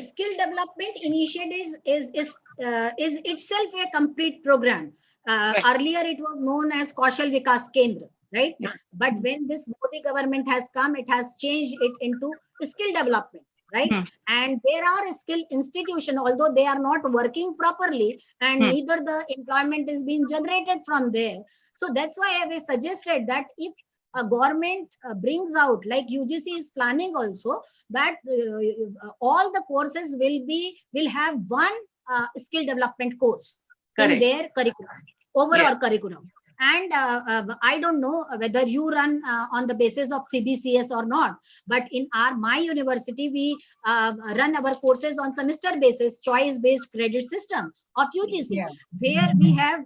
Skill development initiatives is itself a complete program. Right. Earlier, it was known as Kaushal Vikas Kendra, right? Yeah. But when this Modi government has come, it has changed it into skill development, right? And there are skill institution, although they are not working properly, and neither the employment is being generated from there. So that's why I have suggested that if a government brings out, like UGC is planning also, that all the courses will have one skill development course in their curriculum, overall curriculum. And I don't know whether you run on the basis of CBCS or not, but in my university, we run our courses on semester basis, choice-based credit system of UGC, where we have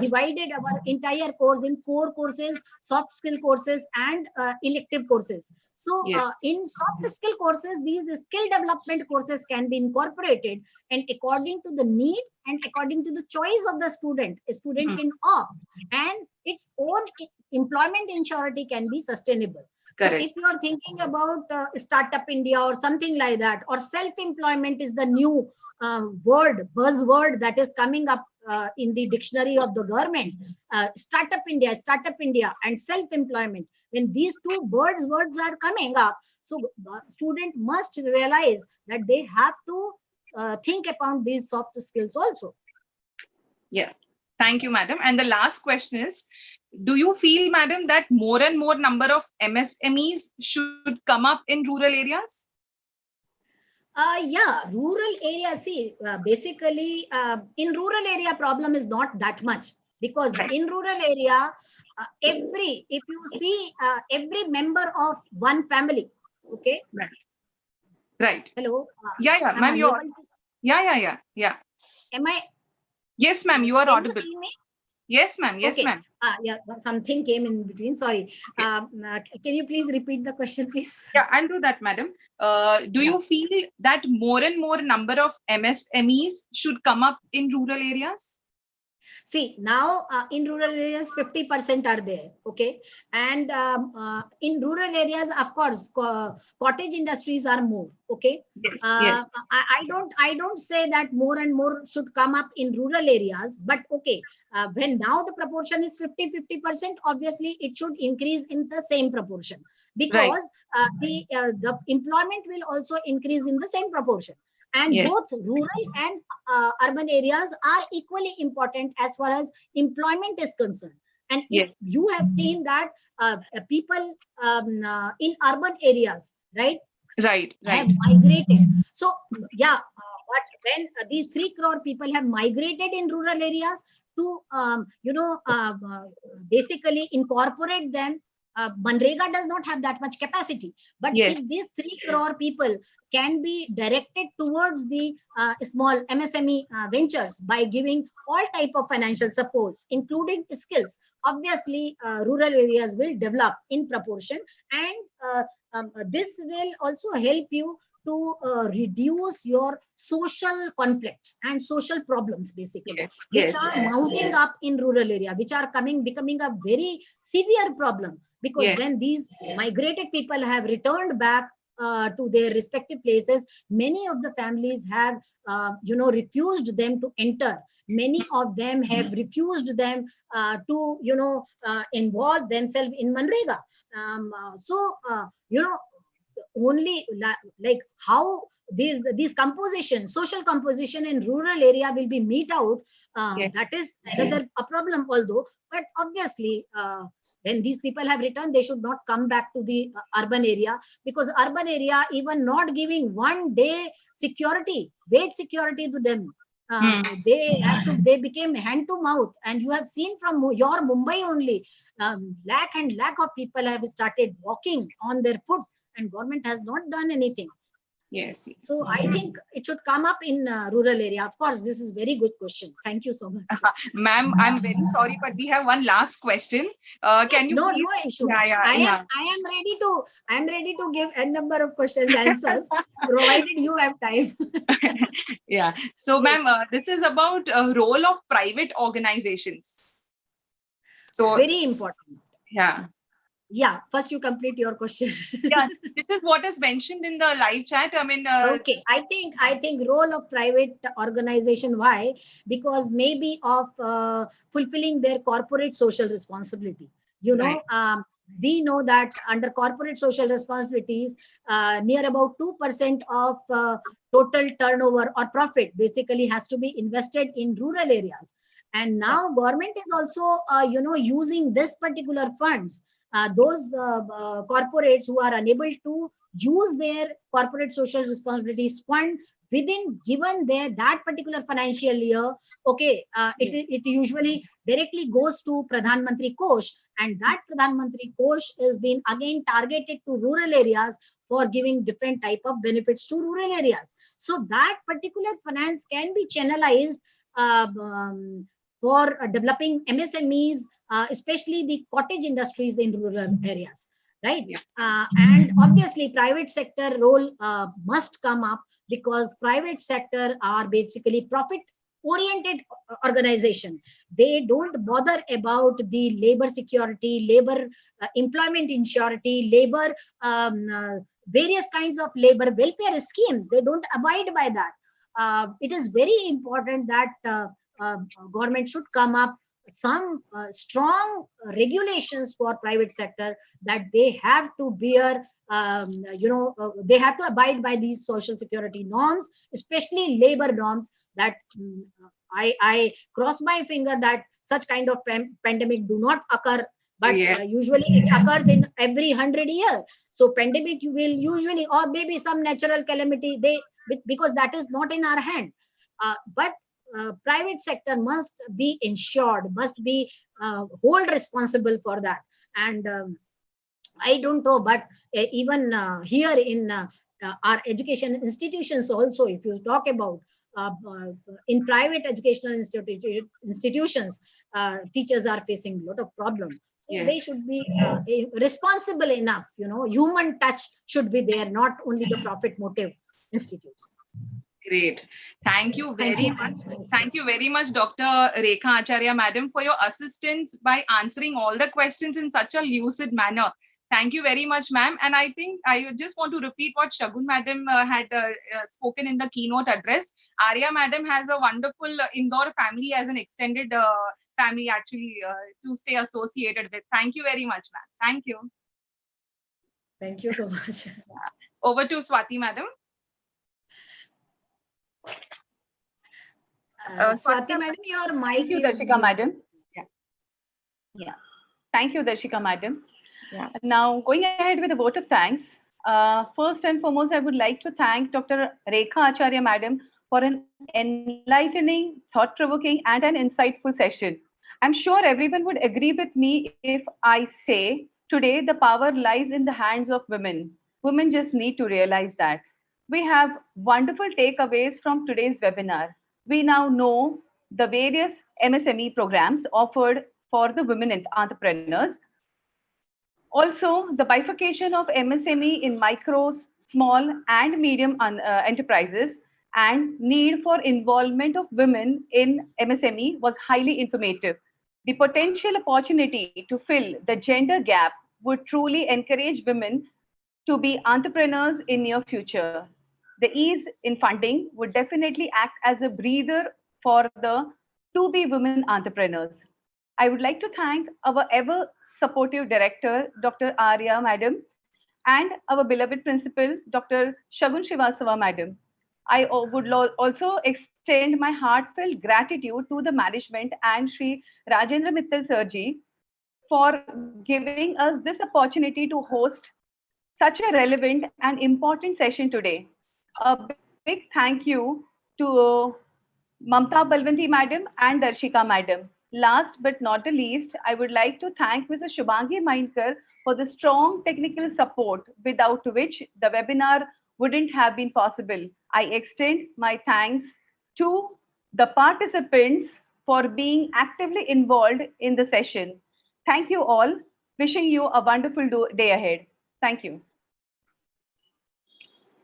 divided our entire course in 4 courses: soft skill courses and elective courses. So in soft skill courses, these skill development courses can be incorporated, and according to the need and according to the choice of the student, a student can opt, and its own employment insurance can be sustainable. So if you are thinking about Startup India or something like that, or self-employment is the new buzzword that is coming up in the dictionary of the government, Startup India and self-employment, when these two words are coming up, so the student must realize that they have to think about these soft skills also. Yeah. Thank you, madam. And the last question is, do you feel, madam, that more and more number of MSMEs should come up in rural areas? Yeah, rural area, see, basically in rural area problem is not that much, because in rural area, if you see every member of one family, okay? Right. Hello? Yeah, ma'am, you're... Yeah. Am I? Yes, ma'am, you are can audible. You see me? Yes, ma'am. Yes, ma'am. Yeah, something came in between. Sorry. Can you please repeat the question, please? Yeah, I'll do that, madam. Do you feel that more and more number of MSMEs should come up in rural areas? See, now in rural areas, 50% are there, okay? And in rural areas, of course, cottage industries are more, okay? Yes, I don't say that more and more should come up in rural areas, but okay, when now the proportion is 50%, obviously it should increase in the same proportion, because the employment will also increase in the same proportion. And both rural and urban areas are equally important as far as employment is concerned. And if you have seen that people in urban areas, right, have migrated. So yeah, but when these 3 crore people have migrated in rural areas to basically incorporate them, Manrega does not have that much capacity. But if these 3 crore people can be directed towards the small MSME ventures by giving all type of financial supports, including skills, obviously rural areas will develop in proportion, and this will also help you to reduce your social conflicts and social problems, basically, which are mounting up in rural area, which are becoming a very severe problem. Because when these migrated people have returned back to their respective places, many of the families have, refused them to enter. Many of them have refused them to, involve themselves in Manrega. Only like how these composition, social composition in rural area will be meet out, that is another a problem, although, but obviously when these people have returned, they should not come back to the urban area, because urban area even not giving one day security, wage security to them. They became hand to mouth, and you have seen from your Mumbai only, lakh and lakh of people have started walking on their foot, and government has not done anything. So I think it should come up in rural area. Of course, this is very good question. Thank you so much. Ma'am, I'm very sorry, but we have one last question. Can you no please... issue. I am ready to give a number of questions answers, provided you have time. So ma'am, this is about role of private organizations. So very important. First you complete your question. This is what is mentioned in the live chat. I mean, okay, I think role of private organization. Why? Because maybe of fulfilling their corporate social responsibility. we know that under corporate social responsibilities, near about 2% of total turnover or profit basically has to be invested in rural areas. And now government is also, using this particular funds. Those corporates who are unable to use their corporate social responsibilities fund within given their that particular financial year, okay, it usually directly goes to Pradhan Mantri Kosh, and that Pradhan Mantri Kosh is being again targeted to rural areas for giving different type of benefits to rural areas. So that particular finance can be channelized for developing MSMEs, especially the cottage industries in rural areas, right? And obviously private sector role must come up, because private sector are basically profit oriented organization. They don't bother about the labor security, labor employment insurance, labor various kinds of labor welfare schemes. They don't abide by that. It is very important that government should come up some strong regulations for private sector, that they have to bear, they have to abide by these social security norms, especially labor norms. That I cross my finger that such kind of pandemic do not occur, but usually it occurs in every 100 years. So pandemic you will usually, or maybe some natural calamity, because that is not in our hand. But private sector must be insured, must be hold responsible for that. And I don't know, but even here in our education institutions also, if you talk about in private educational institutions, teachers are facing a lot of problems. So they should be responsible enough, human touch should be there, not only the profit motive institutes. Great. Thank you very much. Thank you very much, Dr. Rekha Acharya, Madam, for your assistance by answering all the questions in such a lucid manner. Thank you very much, ma'am. And I think I just want to repeat what Shagun Madam had spoken in the keynote address. Arya Madam has a wonderful Indore family as an extended family, actually, to stay associated with. Thank you very much, ma'am. Thank you. Thank you so much. Over to Swati Madam. Swati Madam, your mic. Thank you, Darshika Madam. Yeah. Thank you, Darshika Madam. Yeah. Now, going ahead with a vote of thanks. First and foremost, I would like to thank Dr. Rekha Acharya Madam for an enlightening, thought-provoking, and an insightful session. I'm sure everyone would agree with me if I say today the power lies in the hands of women. Women just need to realize that. We have wonderful takeaways from today's webinar. We now know the various MSME programs offered for the women entrepreneurs. Also, the bifurcation of MSME in micro, small, and medium enterprises and need for involvement of women in MSME was highly informative. The potential opportunity to fill the gender gap would truly encourage women to be entrepreneurs in near future. The ease in funding would definitely act as a breather for the to-be women entrepreneurs. I would like to thank our ever supportive director, Dr. Arya Madam, and our beloved principal, Dr. Shagun Srivastava Madam. I would also extend my heartfelt gratitude to the management and Sri Rajendra Mittal Sirji for giving us this opportunity to host such a relevant and important session today. A big thank you to Mamta Balwanti Madam and Darshika Madam. Last but not the least, I would like to thank Mrs. Shubhangi Mainkar for the strong technical support without which the webinar wouldn't have been possible. I extend my thanks to the participants for being actively involved in the session. Thank you all. Wishing you a wonderful day ahead. Thank you.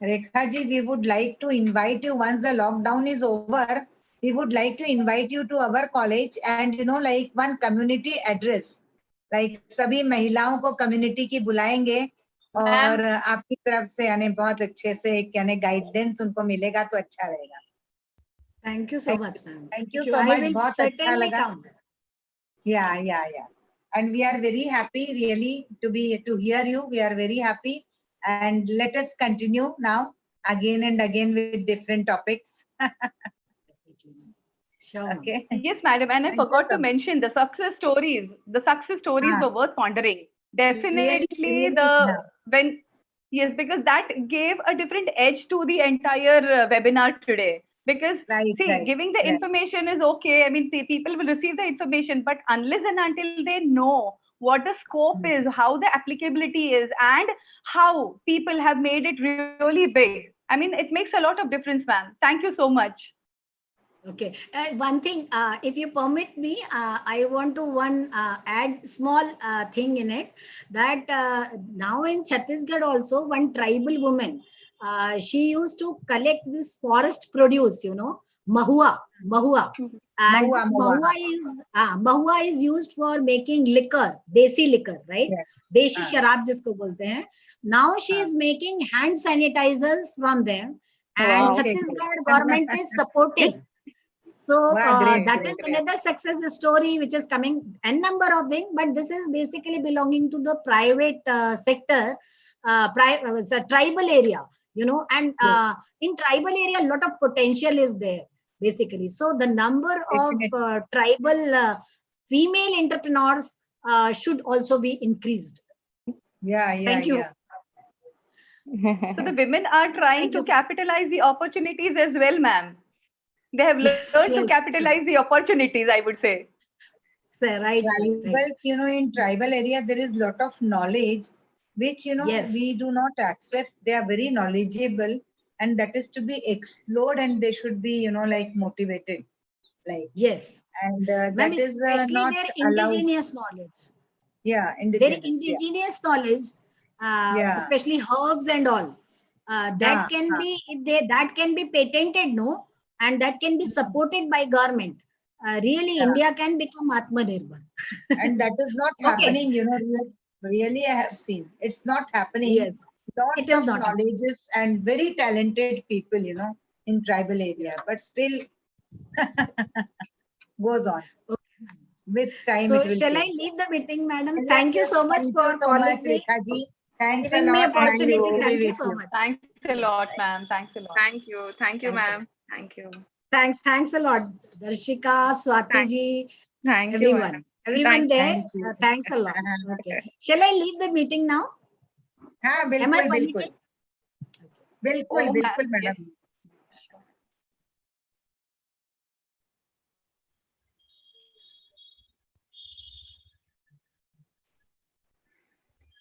Rekha ji, we would like to invite you once the lockdown is over. We would like to invite you to our college and like one community address. Like सभी महिलाओं को community की बुलाएंगे और आपकी तरफ से यानी बहुत अच्छे से यानी guidance उनको मिलेगा तो अच्छा रहेगा. Thank you so much, ma'am. Thank you so much. बहुत अच्छा लगा. Yeah. and we are very happy really to hear you. We are very happy, and let us continue now again and again with different topics. Sure. Okay. Yes, madam. And I Thank you forgot so to much. mention the success stories. The success stories Ah, were worth pondering. really, Definitely really. when yes, because that gave a different edge to the entire webinar today. Because Right, see, right, giving the right. information is okay. I mean, people will receive the information, but unless and until they know what the scope Hmm. is, how the applicability is, and how people have made it really big. I mean, it makes a lot of difference, ma'am. Thank you so much. Okay. One thing, if you permit me, I want to add small thing in it that now in Chhattisgarh also one tribal woman, she used to collect this forest produce, mahua, and Mahua, this mahua. mahua is used for making liquor, desi liquor, right? Yes. Deshi Ah, sharab jisko bolte hain. Now she ah. is making hand sanitizers from them, and Wow. Okay, great. Chhattisgarh government is supporting. So Wow, great, that great. is another success story which is coming n number of things, but this is basically belonging to the private sector, it's a tribal area, and Great. in tribal area, a lot of potential is there basically. So the number of Definitely. tribal female entrepreneurs should also be increased. Yeah, yeah, Thank you. yeah. So the women are trying Thank to you. capitalize the opportunities as well, ma'am. They have learned to Yes, yes, capitalize the opportunities, I would say. sir, right, sir, right. Tribals, in tribal area, there is lot of knowledge, which, Yes, we do not accept. They are very knowledgeable, and that is to be explored, and they should be, like motivated. Like, yes. and Ma'am, that is especially not their allowed. indigenous knowledge. Yeah, Their indigenous. Yeah. indigenous knowledge, Yeah. especially herbs and all, Ah, that can ah. be that can be patented, no, and that can be Mm, supported by government. Really, yeah. India can become Atmanirbhar. And that is not Okay. happening, really I have seen. It's not happening. Yes, it Lots is of not happening. knowledges and very talented people, in tribal area, but still goes on. Okay. With time, it So, will shall I change. leave the meeting, madam? Yes, Thank you yes. so much Thank you for so much, calling me, Rekha ji. Thanks a giving me lot. Thank opportunity. Nice to you. be Thank you with so you. much. Thanks a lot, ma'am. Thanks a lot. Thank you, Thank you. ma'am. Thank you. Thanks a lot, Darshika, Swati Thank, ji, thank you, madam. everyone Thank you. there. Thank you. Thanks a lot. Okay. Shall I leave the meeting now? हाँ Am I बिल्कुल permitted? बिल्कुल बिल्कुल Oh, ma'am. बिल्कुल Yes. Madam